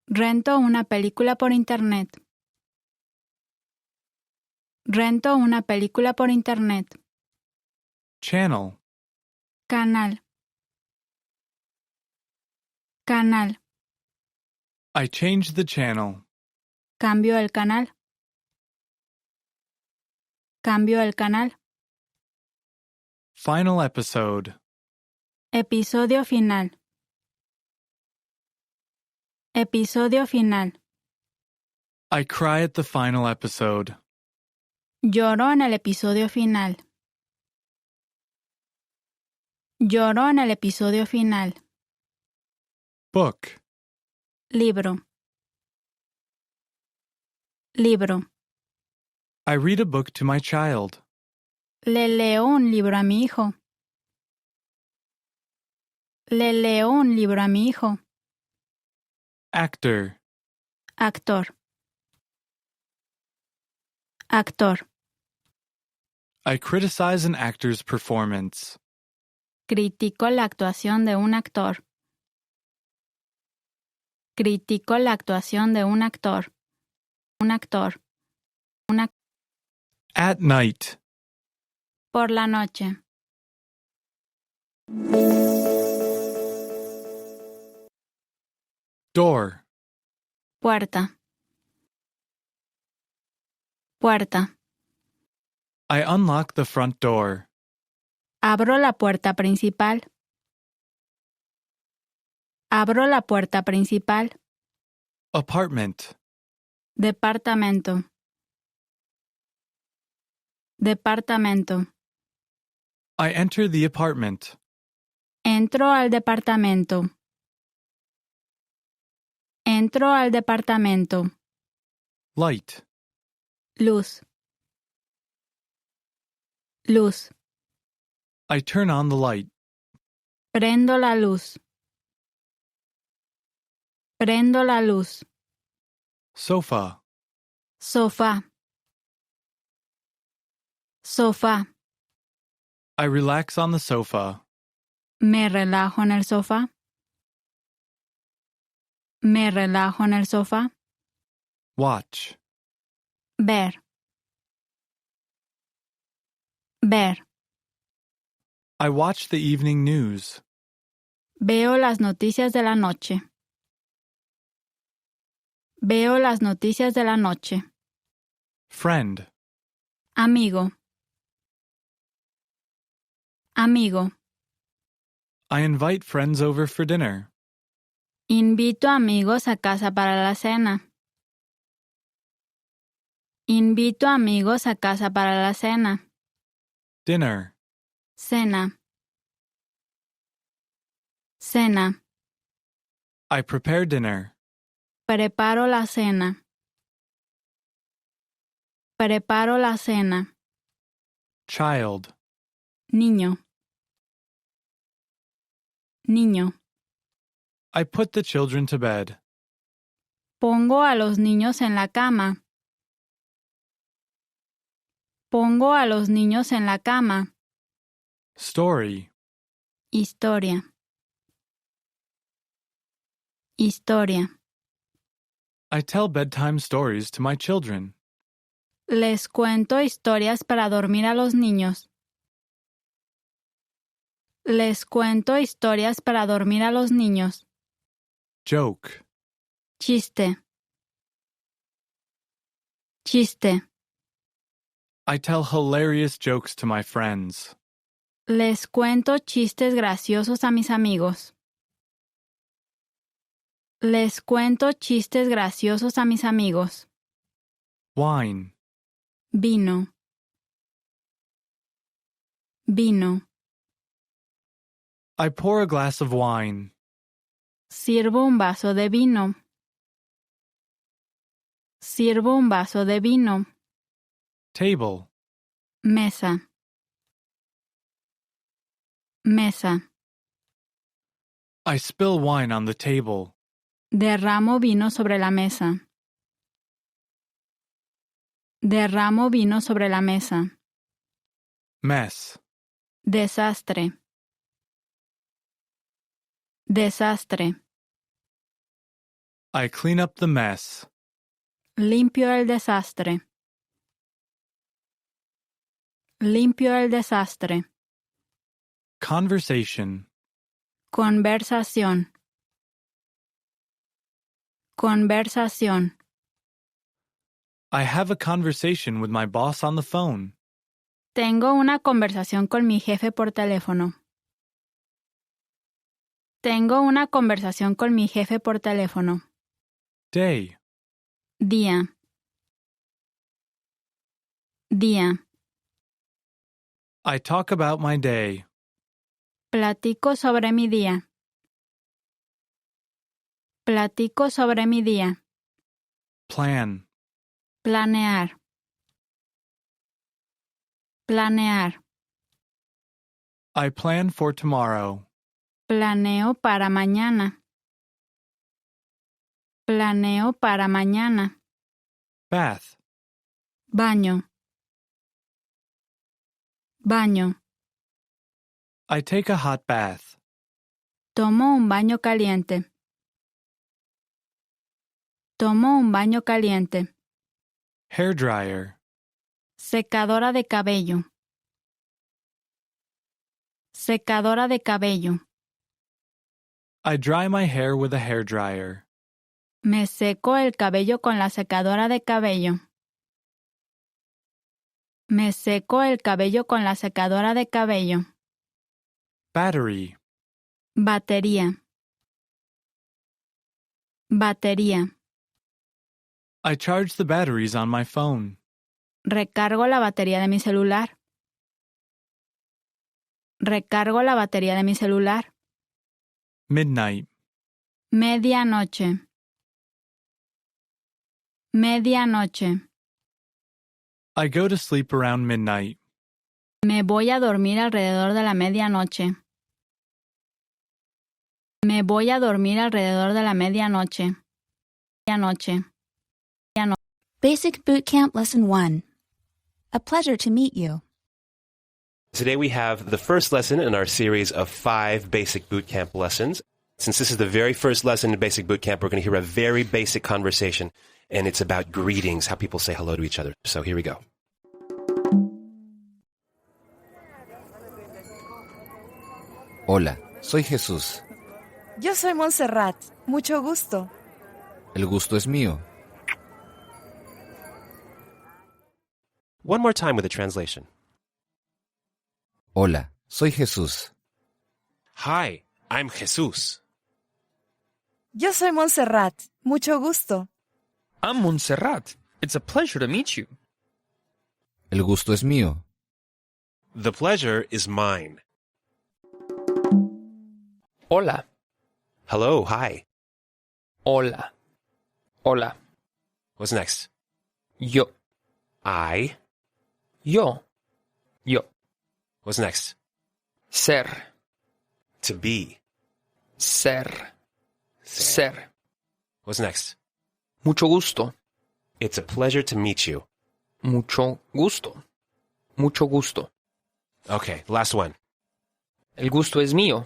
Rento una película por internet. Rento una película por internet. Channel. Canal. Canal. I change the channel. Cambio el canal. Cambio el canal. Final episode. Episodio final. Episodio final. I cry at the final episode. Lloro en el episodio final. Lloro en el episodio final. Book. Libro. Libro. I read a book to my child. Le leo un libro a mi hijo. Le leo un libro a mi hijo. Actor. Actor. Actor. I criticize an actor's performance. Critico la actuación de un actor. Critico la actuación de un actor. Un actor. Una At night. por la noche. Door. Puerta. Puerta. I unlock the front door. Abro la puerta principal. Abro la puerta principal. Apartment. Departamento. Departamento. I enter the apartment. Entro al departamento. Entro al departamento. Light. Luz. Luz. I turn on the light. Prendo la luz. Prendo la luz. Sofa. Sofá. Sofá. I relax on the sofa. Me relajo en el sofá. Me relajo en el sofá. Watch. Ver. Ver. I watch the evening news. Veo las noticias de la noche. Veo las noticias de la noche. Friend. Amigo. Amigo. I invite friends over for dinner. Invito amigos a casa para la cena. Invito amigos a casa para la cena. Dinner. Cena. Cena. I prepare dinner. Preparo la cena. Preparo la cena. Child. Niño. Niño. I put the children to bed. Pongo a los niños en la cama. Pongo a los niños en la cama. Story. Historia. Historia. I tell bedtime stories to my children. Les cuento historias para dormir a los niños. Les cuento historias para dormir a los niños. Joke. Chiste. Chiste. I tell hilarious jokes to my friends. Les cuento chistes graciosos a mis amigos. Les cuento chistes graciosos a mis amigos. Wine. Vino. Vino. I pour a glass of wine. Sirvo un vaso de vino. Sirvo un vaso de vino. Table. Mesa. Mesa. I spill wine on the table. Derramo vino sobre la mesa. Derramo vino sobre la mesa. Mess. Desastre. Desastre. I clean up the mess. Limpio el desastre. Limpio el desastre. Conversation. Conversación. Conversación. I have a conversation with my boss on the phone. Tengo una conversación con mi jefe por teléfono. Tengo una conversación con mi jefe por teléfono. Day. Día. Día. I talk about my day. Platico sobre mi día. Platico sobre mi día. Plan. Planear. Planear. I plan for tomorrow. Planeo para mañana. Planeo para mañana. Bath. Baño. Baño. I take a hot bath. Tomo un baño caliente. Tomo un baño caliente. Hair dryer. Secadora de cabello. Secadora de cabello. I dry my hair with a hair dryer. Me seco el cabello con la secadora de cabello. Me seco el cabello con la secadora de cabello. Battery. Batería. Batería. I charge the batteries on my phone. Recargo la batería de mi celular. Recargo la batería de mi celular. Midnight. Medianoche. Medianoche. I go to sleep around midnight. Me voy a dormir alrededor de la medianoche. Me voy a dormir alrededor de la medianoche. Medianoche. Basic Boot Camp Lesson 1. A pleasure to meet you. Today we have the first lesson in our series of 5 basic boot camp lessons. Since this is the very first lesson in basic boot camp, we're going to hear a very basic conversation, and it's about greetings, how people say hello to each other. So here we go. Hola, soy Jesús. Yo soy Montserrat. Mucho gusto. El gusto es mío. One more time with a translation. Hola, soy Jesús. Hi, I'm Jesus. Yo soy Montserrat. Mucho gusto. I'm Montserrat. It's a pleasure to meet you. El gusto es mío. The pleasure is mine. Hola. Hello, hi. Hola. Hola. What's next? Yo. I. Yo. Yo. What's next? Ser. To be. Ser. Ser. What's next? Mucho gusto. It's a pleasure to meet you. Mucho gusto. Mucho gusto. Okay, last one. El gusto es mío.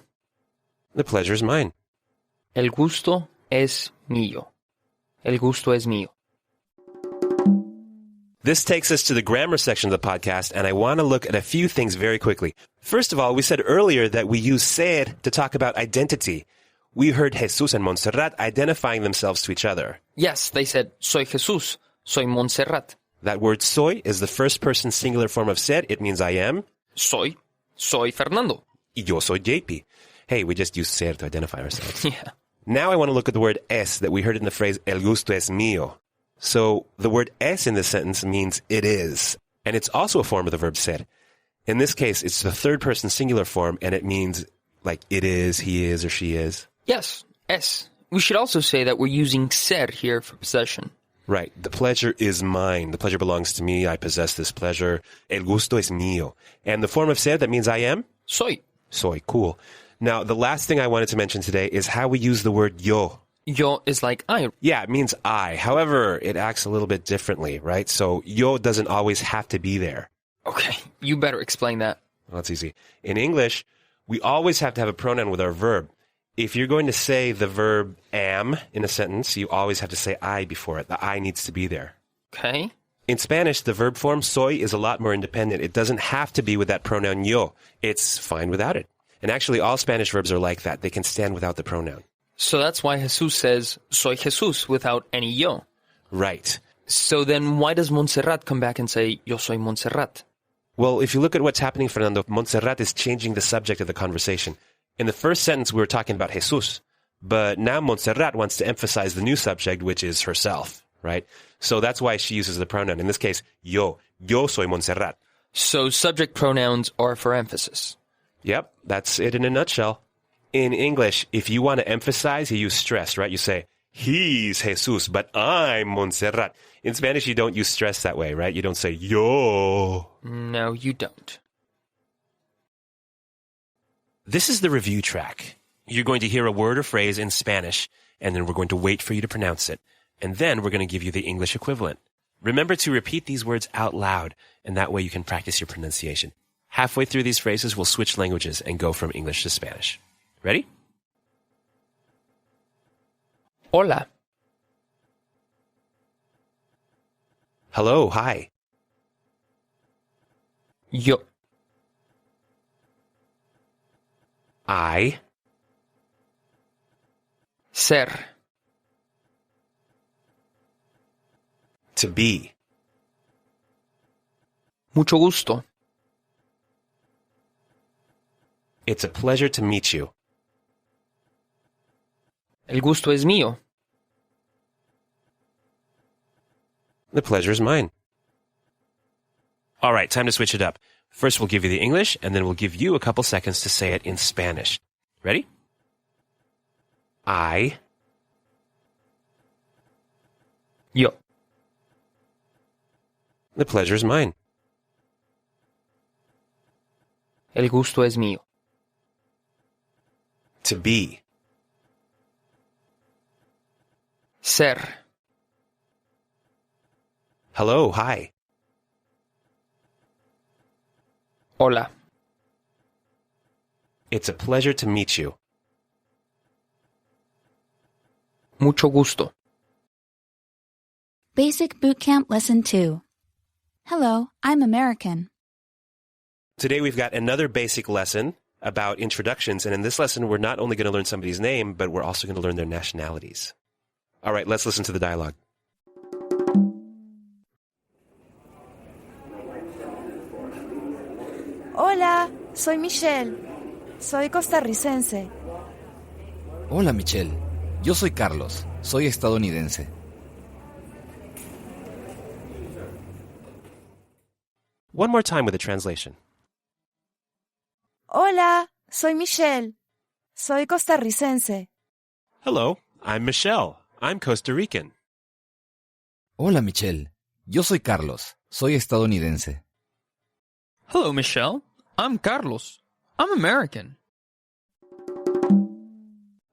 The pleasure is mine. El gusto es mío. El gusto es mío. This takes us to the grammar section of the podcast, and I want to look at a few things very quickly. First of all, we said earlier that we use ser to talk about identity. We heard Jesus and Montserrat identifying themselves to each other. Yes, they said, soy Jesús. Soy Montserrat. That word soy is the first person singular form of ser. It means I am. Soy. Soy Fernando. Y yo soy JP. Hey, we just use ser to identify ourselves. Yeah. Now I want to look at the word es that we heard in the phrase el gusto es mío. So the word es in this sentence means it is, and it's also a form of the verb ser. In this case, it's the third person singular form, and it means like it is, he is, or she is. Yes, es. We should also say that we're using ser here for possession. Right. The pleasure is mine. The pleasure belongs to me. I possess this pleasure. El gusto es mío. And the form of ser that means I am? Soy. Soy. Cool. Now, the last thing I wanted to mention today is how we use the word yo. Yo is like I. Yeah, it means I. However, it acts a little bit differently, right? So yo doesn't always have to be there. Okay, you better explain that. Well, that's easy. In English, we always have to have a pronoun with our verb. If you're going to say the verb am in a sentence, you always have to say I before it. The I needs to be there. Okay. In Spanish, the verb form soy is a lot more independent. It doesn't have to be with that pronoun yo. It's fine without it. And actually, all Spanish verbs are like that. They can stand without the pronoun. So that's why Jesus says, soy Jesús, without any yo. Right. So then why does Montserrat come back and say, yo soy Montserrat? Well, if you look at what's happening, Fernando, Montserrat is changing the subject of the conversation. In the first sentence, we were talking about Jesus. But now Montserrat wants to emphasize the new subject, which is herself, right? So that's why she uses the pronoun. In this case, yo. Yo soy Montserrat. So subject pronouns are for emphasis. Yep, that's it in a nutshell. In English, if you want to emphasize, you use stress, right? You say, he's Jesus, but I'm Montserrat. In Spanish, you don't use stress that way, right? You don't say, yo. No, you don't. This is the review track. You're going to hear a word or phrase in Spanish, and then we're going to wait for you to pronounce it. And then we're going to give you the English equivalent. Remember to repeat these words out loud, and that way you can practice your pronunciation. Halfway through these phrases, we'll switch languages and go from English to Spanish. Ready? Hola. Hello, hi. Yo. I. Ser. To be. Mucho gusto. It's a pleasure to meet you. El gusto es mío. The pleasure is mine. All right, time to switch it up. First, we'll give you the English, and then we'll give you a couple seconds to say it in Spanish. Ready? I. Yo. The pleasure is mine. El gusto es mío. To be. Ser. Hello, hi. Hola. It's a pleasure to meet you. Mucho gusto. Basic Boot Camp Lesson 2. Hello, I'm American. Today we've got another basic lesson about introductions, and in this lesson we're not only going to learn somebody's name, but we're also going to learn their nationalities. All right, let's listen to the dialogue. Hola, soy Michelle. Soy costarricense. Hola, Michelle. Yo soy Carlos. Soy estadounidense. One more time with a translation. Hola, soy Michelle. Soy costarricense. Hello, I'm Michelle. I'm Costa Rican. Hola, Michelle. Yo soy Carlos. Soy estadounidense. Hello, Michelle. I'm Carlos. I'm American.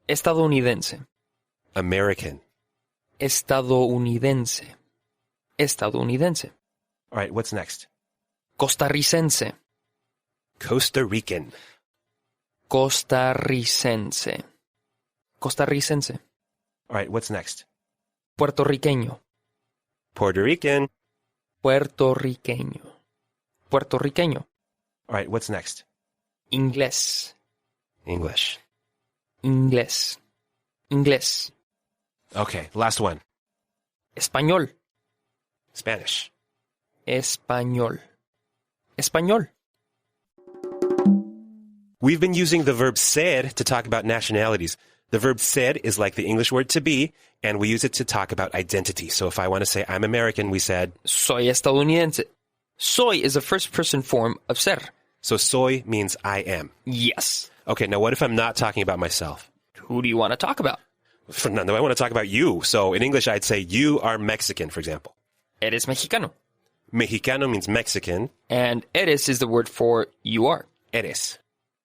Estadounidense. American. Estadounidense. Estadounidense. All right, what's next? Costarricense. Costa Rican. Costarricense. Costarricense. All right, what's next? Puertorriqueño. Puerto Rican. Puertorriqueño. Puertorriqueño. All right, what's next? Inglés. English. Inglés. Inglés. Okay, last one. Español. Spanish. Español. Español. We've been using the verb ser to talk about nationalities. The verb ser is like the English word to be, and we use it to talk about identity. So if I want to say I'm American, we said, Soy estadounidense. Soy is a first-person form of ser. so soy means I am. Yes. Okay, now what if I'm not talking about myself? Who do you want to talk about? Fernando, I want to talk about you. So in English, I'd say you are Mexican, for example. Eres mexicano. Mexicano means Mexican. And eres is the word for you are. Eres.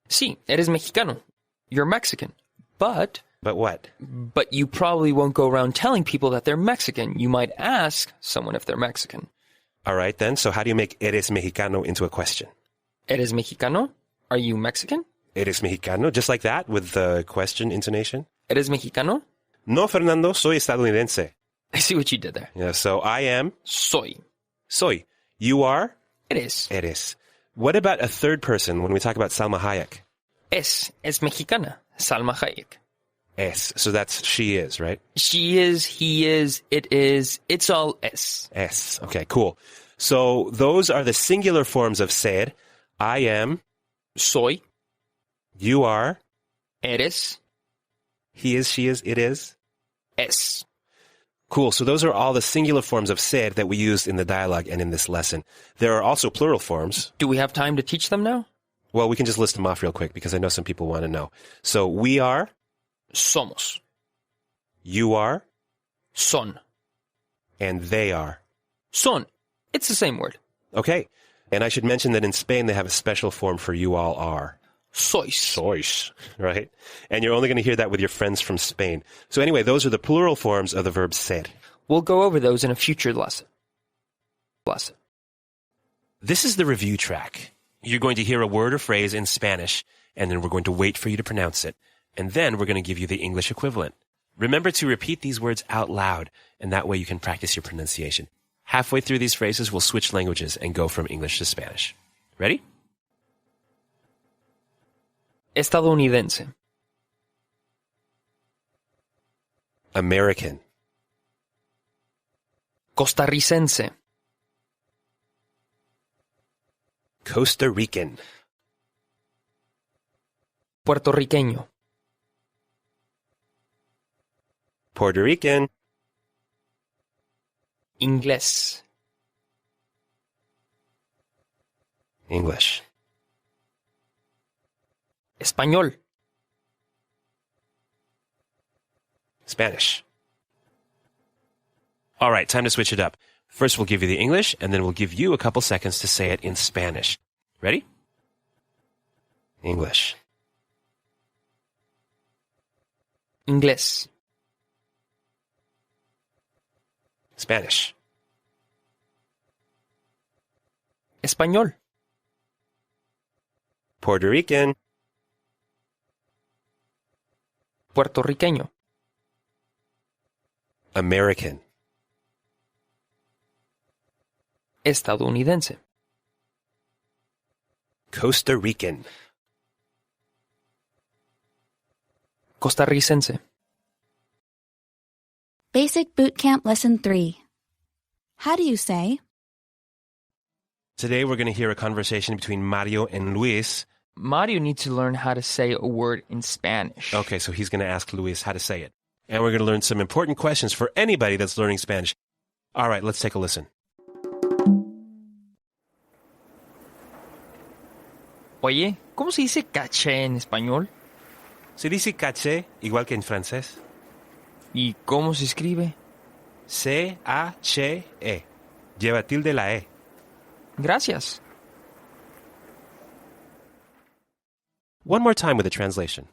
Sí, eres mexicano. You're Mexican. But But what? you probably won't go around telling people that they're Mexican. You might ask someone if they're Mexican. All right, then. So how do you make eres mexicano into a question? Eres mexicano? Are you Mexican? Eres mexicano, just like that, with the question intonation? Eres mexicano? No, Fernando, soy estadounidense. I see what you did there. Yeah, so I am, Soy. soy. You are, Eres. eres. What about a third person when we talk about Salma Hayek? Es mexicana. Salma Hayek. Es. So that's she is, right? She is, he is, it is, it's all es. Es. Okay, cool. So those are the singular forms of ser. I am, Soy. you are, Eres. he is, she is, it is. Es. Cool. So those are all the singular forms of ser that we used in the dialogue and in this lesson. There are also plural forms. Do we have time to teach them now? Well, we can just list them off real quick because I know some people want to know. So we are, Somos. you are, Son. and they are. Son. It's the same word. Okay. And I should mention that in Spain, they have a special form for you all are. Sois. Sois, right? And you're only going to hear that with your friends from Spain. So anyway, those are the plural forms of the verb ser. We'll go over those in a future lesson. This is the review track. You're going to hear a word or phrase in Spanish, and then we're going to wait for you to pronounce it. And then we're going to give you the English equivalent. Remember to repeat these words out loud, and that way you can practice your pronunciation. Halfway through these phrases, we'll switch languages and go from English to Spanish. Ready? Estadounidense. American. Costarricense. Costa Rican. Puertorriqueño. Puerto Rican. Inglés. English. Español. Spanish. All right, time to switch it up. First, we'll give you the English, and then we'll give you a couple seconds to say it in Spanish. Ready? English. Inglés. Spanish. Español. Puerto Rican. Puertorriqueño. American. Estadounidense. Costa Rican. Costarricense. Basic Boot Camp Lesson 3. How do you say, Today we're going to hear a conversation between Mario and Luis. Mario needs to learn how to say a word in Spanish. Okay, so he's going to ask Luis how to say it. And we're going to learn some important questions for anybody that's learning Spanish. All right, let's take a listen. Oye, ¿cómo se dice caché en español? Se dice caché igual que en francés. ¿Y cómo se escribe? C-A-C-E. Lleva tilde la E. Gracias. One more time with the translation.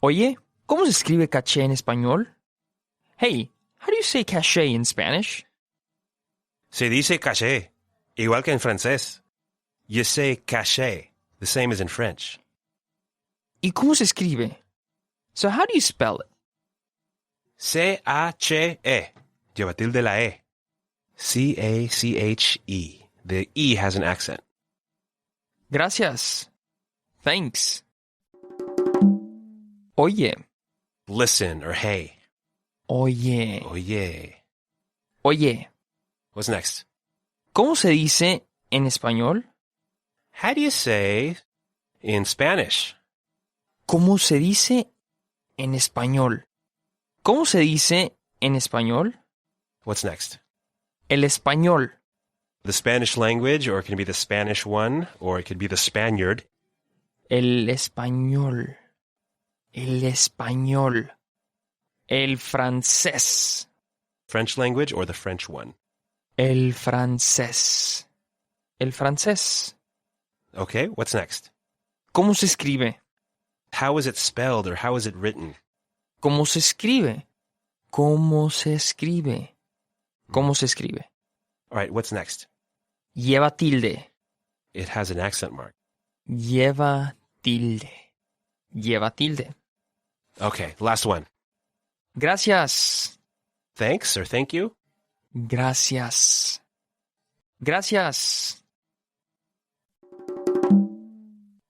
Oye, ¿cómo se escribe caché en español? Hey, how do you say caché in Spanish? Se dice caché igual que en francés. You say caché, the same as in French. ¿Y cómo se escribe? So how do you spell it? C-A-C-E. Lleva tilde la E. C-A-C-H-E. The E has an accent. Gracias. Thanks. Oye. Listen or hey. Oye. Oye. Oye. What's next? ¿Cómo se dice en español? How do you say in Spanish? ¿Cómo se dice en español? ¿Cómo se dice en español? What's next? El español. The Spanish language, or it can be the Spanish one, or it could be the Spaniard. El español. El español. El francés. French language or the French one. El francés. El francés. Okay, what's next? ¿Cómo se escribe? How is it spelled or how is it written? ¿Cómo se escribe? ¿Cómo se escribe? ¿Cómo se escribe? All right, what's next? Lleva tilde. It has an accent mark. Lleva tilde. Lleva tilde. Okay, last one. Gracias. Thanks or thank you? Gracias. Gracias.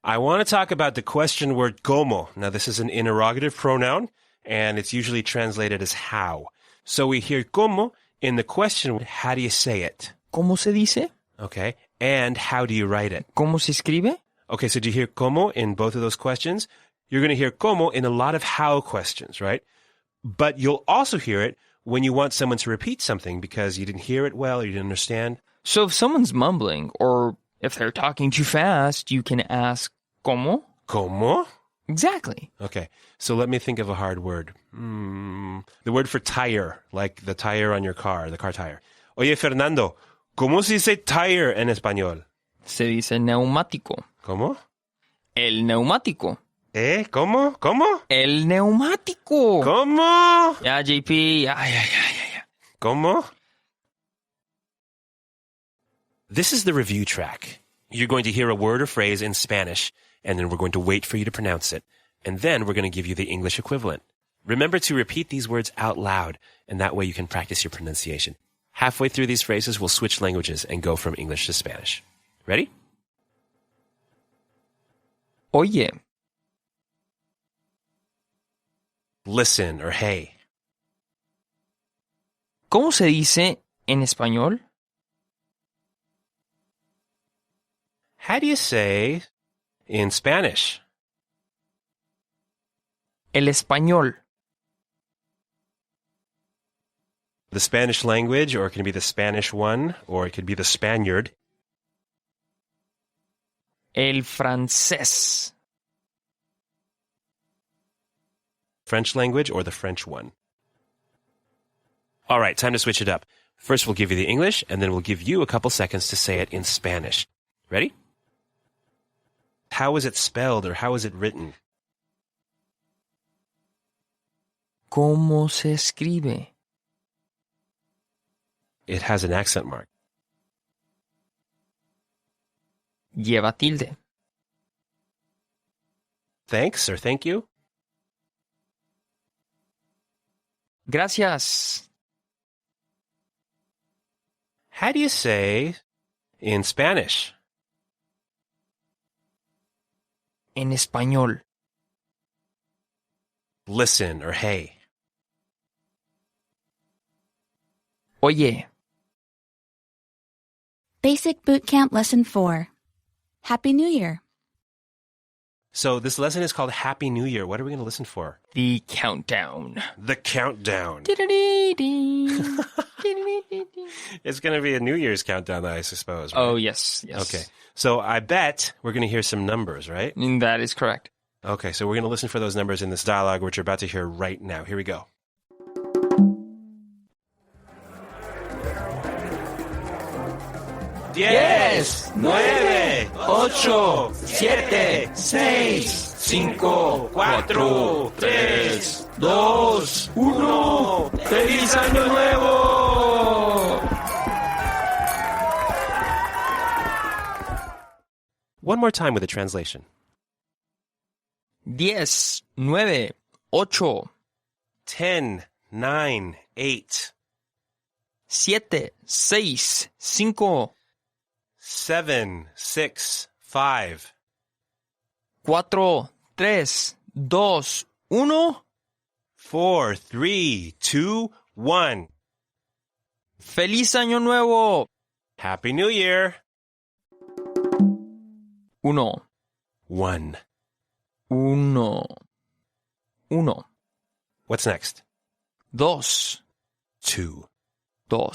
I want to talk about the question word como. Now, this is an interrogative pronoun, and it's usually translated as how. So we hear como in the question, how do you say it? ¿Cómo se dice? Okay, and how do you write it? ¿Cómo se escribe? Okay, so do you hear como in both of those questions? You're going to hear como in a lot of how questions, right? But you'll also hear it when you want someone to repeat something because you didn't hear it well or you didn't understand. So if someone's mumbling or if they're talking too fast, you can ask ¿cómo? Como? Exactly. Okay, so let me think of a hard word. The word for tire, like the tire on your car, the car tire. Oye, Fernando, ¿cómo se dice tire en español? Se dice neumático. ¿Cómo? El neumático. ¿Cómo? ¿Cómo? El neumático. ¿Cómo? Ya, JP. Ya. ¿Cómo? This is the review track. You're going to hear a word or phrase in Spanish, and then we're going to wait for you to pronounce it. And then we're going to give you the English equivalent. Remember to repeat these words out loud, and that way you can practice your pronunciation. Halfway through these phrases, we'll switch languages and go from English to Spanish. Ready? Oye. Listen or hey. ¿Cómo se dice en español? How do you say in Spanish? El español. The Spanish language, or it can be the Spanish one, or it could be the Spaniard. El francés. French language, or the French one. All right, time to switch it up. First, we'll give you the English, and then we'll give you a couple seconds to say it in Spanish. Ready? How is it spelled, or how is it written? ¿Cómo se escribe? It has an accent mark. Lleva tilde. Thanks or thank you. Gracias. How do you say in Spanish? En español. Listen or hey. Oye. Basic Boot Camp Lesson 4. Happy New Year. So this lesson is called Happy New Year. What are we going to listen for? The countdown. The countdown. It's going to be a New Year's countdown, I suppose. Right? Oh, yes. Okay. So I bet we're going to hear some numbers, right? That is correct. Okay, so we're going to listen for those numbers in this dialogue, which you're about to hear right now. Here we go. 10, 9, 8, 7, 6, 5, 4, 3, 2, 1. ¡Feliz Año Nuevo! One more time with a translation. 10, 9, 8, 10, 9, 8, 7, 6, 5, 7, 6, 5, 4, 3, 2, 1. 4, 3, 2, 1. ¡Feliz Año Nuevo! Happy New Year! 1, 1. 1, 1. What's next? 2, 2. 2,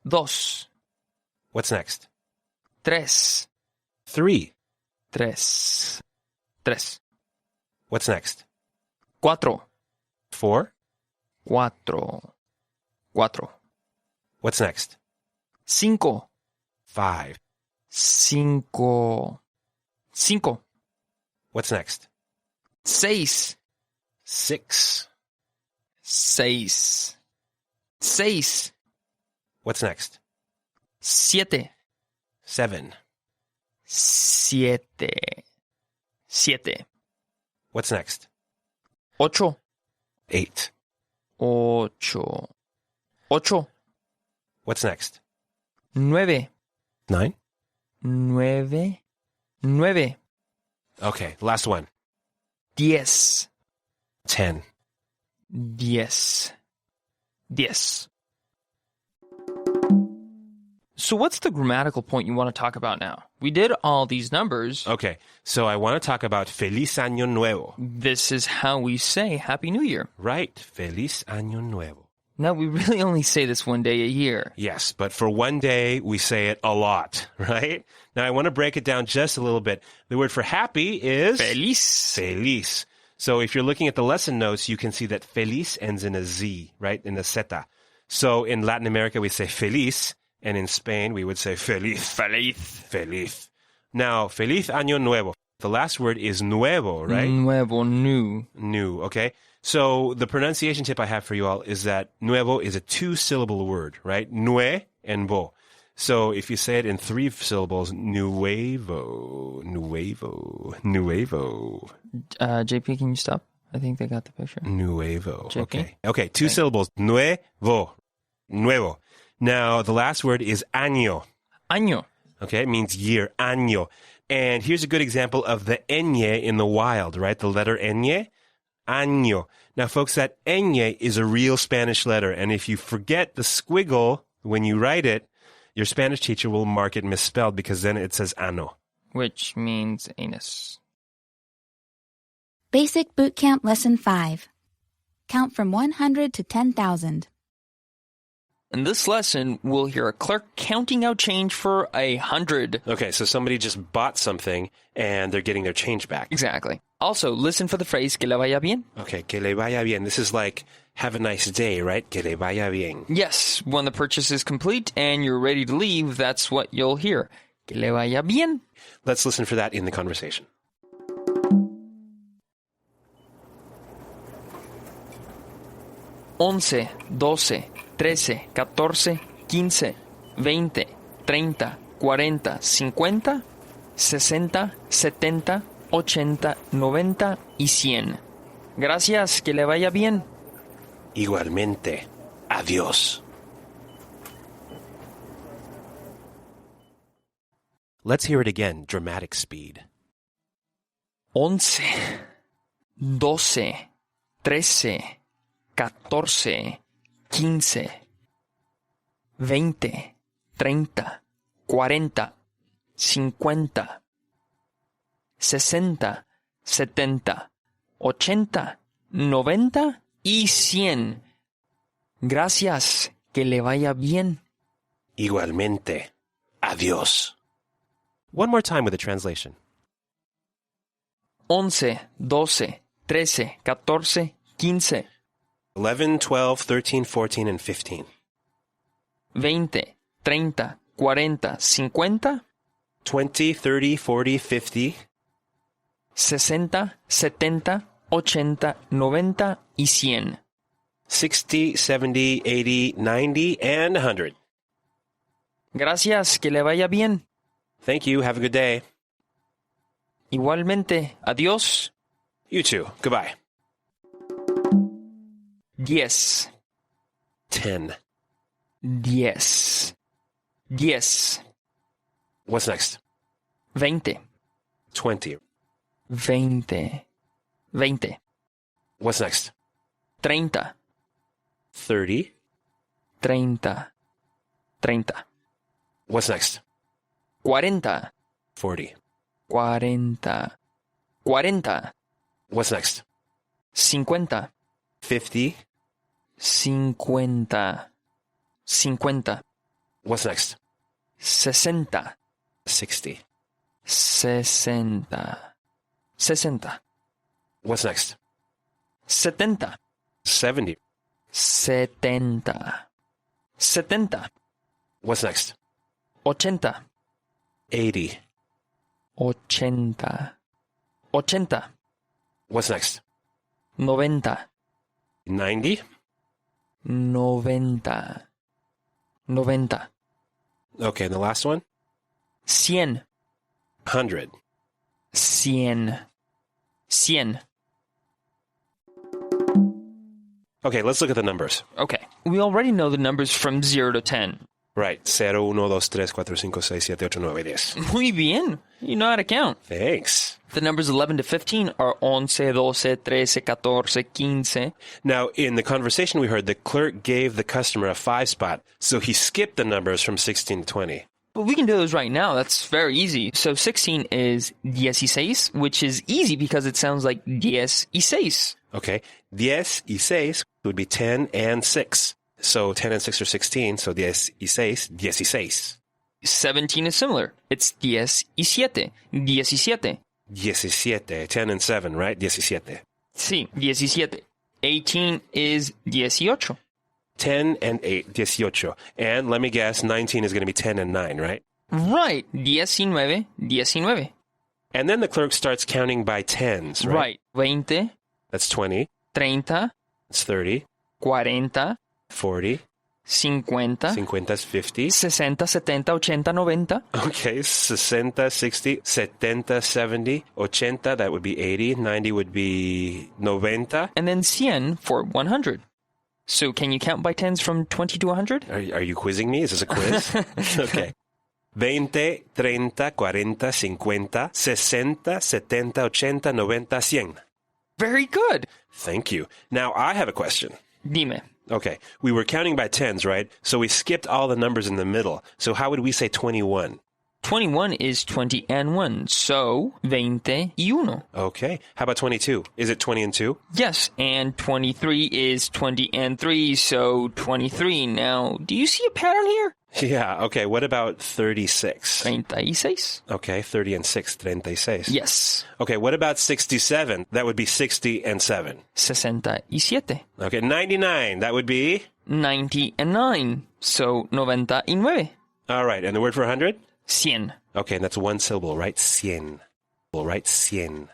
2. What's next? 3, 3. 3, 3. What's next? 4, 4. 4, 4. What's next? 5, 5. 5, 5. What's next? 6, 6. 6, 6. What's next? 7, 7. 7, 7. What's next? 8, 8. 8, 8. What's next? 9, 9. 9, 9. Okay, last one. 10, 10. 10, 10. So what's the grammatical point you want to talk about now? We did all these numbers. Okay, so I want to talk about Feliz Año Nuevo. This is how we say Happy New Year. Right, Feliz Año Nuevo. Now, we really only say this one day a year. Yes, but for one day, we say it a lot, right? Now, I want to break it down just a little bit. The word for happy is... Feliz. Feliz. So if you're looking at the lesson notes, you can see that feliz ends in a Z, right? In a zeta. So in Latin America, we say feliz, and in Spain, we would say feliz. Feliz. Feliz. Now, feliz año nuevo. The last word is nuevo, right? Nuevo, new. New, okay? So the pronunciation tip I have for you all is that nuevo is a 2-syllable word, right? Nue and vo. So if you say it in 3 syllables, nuevo, nuevo, nuevo. JP, can you stop? I think they got the picture. Nuevo. JP? Okay. Okay, 2 syllables. Nuevo. Nuevo. Now, the last word is año. Año. Okay, it means year. Año. And here's a good example of the ñ in the wild, right? The letter ñ. Año. Now, folks, that ñ is a real Spanish letter. And if you forget the squiggle when you write it, your Spanish teacher will mark it misspelled because then it says ano. Which means anus. Basic Boot Camp Lesson 5. Count from 100 to 10,000. In this lesson, we'll hear a clerk counting out change for 100. Okay, so somebody just bought something and they're getting their change back. Exactly. Also, listen for the phrase que le vaya bien. Okay, que le vaya bien. This is like, have a nice day, right? Que le vaya bien. Yes, when the purchase is complete and you're ready to leave, that's what you'll hear. Que le vaya bien. Let's listen for that in the conversation. 11, 12, 13, 14, 15, 20, 30, 40, 50, 60, 70, 80, 90 y 100. Gracias, que le vaya bien. Igualmente. Adiós. Let's hear it again, dramatic speed. 11, 12, 13, 14, 15, 20, 30, 40, 50, 60, 70, 80, 90 y 100. Gracias, que le vaya bien. Igualmente. Adiós. One more time with the translation. 11, 12, 13, 14, 15, 11, 12, 13, 14, and 15. 20, 30, 40, 50, 20, 30, 40, 50, 60, 70, 80, 90 y 100. 60, 70, 80, 90, and 100. Gracias, que le vaya bien. Thank you. Have a good day. Igualmente, adiós. You too. Goodbye. 10, 10. 10, 10, What's next? 20, 20. 20, 20, What's next? 30, 30. 30, 30, What's next? 40, 40. 40, 40, What's next? 50, 50. 50, 50, What's next? 60, 60. 60, 60, What's next? 70, 70. 70, 70, What's next? 80, 80. 80, 80, What's next? 90, 90. 90, 90, Okay, and the last one? 100, 100. 100, 100. Okay, let's look at the numbers. Okay, we already know the numbers from 0 to 10. Right. 0, 1, 2, 3, 4, 5, 6, 7, 8, 9, 10. Muy bien. You know how to count. Thanks. The numbers 11 to 15 are 11, 12, 13, 14, 15. Now, in the conversation we heard, the clerk gave the customer a 5 spot, so he skipped the numbers from 16 to 20. But we can do those right now. That's very easy. So 16 is 16, which is easy because it sounds like 10 y 6. Okay. 10 y 6 would be 10 and 6. So 10 and 6 are 16, so 10 y 6, 16. 17 is similar. It's 10 y 7, 17. 17, 10 and 7, right? 17. Sí, 17. 18 is 18. 10 and 8, 18. And let me guess, 19 is going to be 10 and 9, right? Right. 19, 19. And then the clerk starts counting by tens, right? Right. 20, That's 20. 30, That's 30. 40, 40. 50, 50 is 50. 60, 70, 80, 90. Okay, 60, 60, 70, 70, 80, that would be 80. 90 would be 90. And then 100 for 100. So can you count by tens from 20 to 100? Are you quizzing me? Is this a quiz? Okay. 20, 30, 40, 50, 60, 70, 80, 90, 100. Very good. Thank you. Now I have a question. Dime. Okay, we were counting by tens, right? So we skipped all the numbers in the middle. So how would we say 21? 21 is 20 and 1, so 20 y 1. Okay, how about 22? Is it 20 and 2? Yes, and 23 is 20 and 3, so 23. Now, do you see a pattern here? Yeah, okay, what about 36? 36. Okay, 30 and 6, 36. Yes. Okay, what about 67? That would be 60 and 7. 67. Okay, 99, that would be? 90 and 9, so 99. All right, and the word for 100? 100. Okay, and that's one syllable, right? Cien. Right? Cien.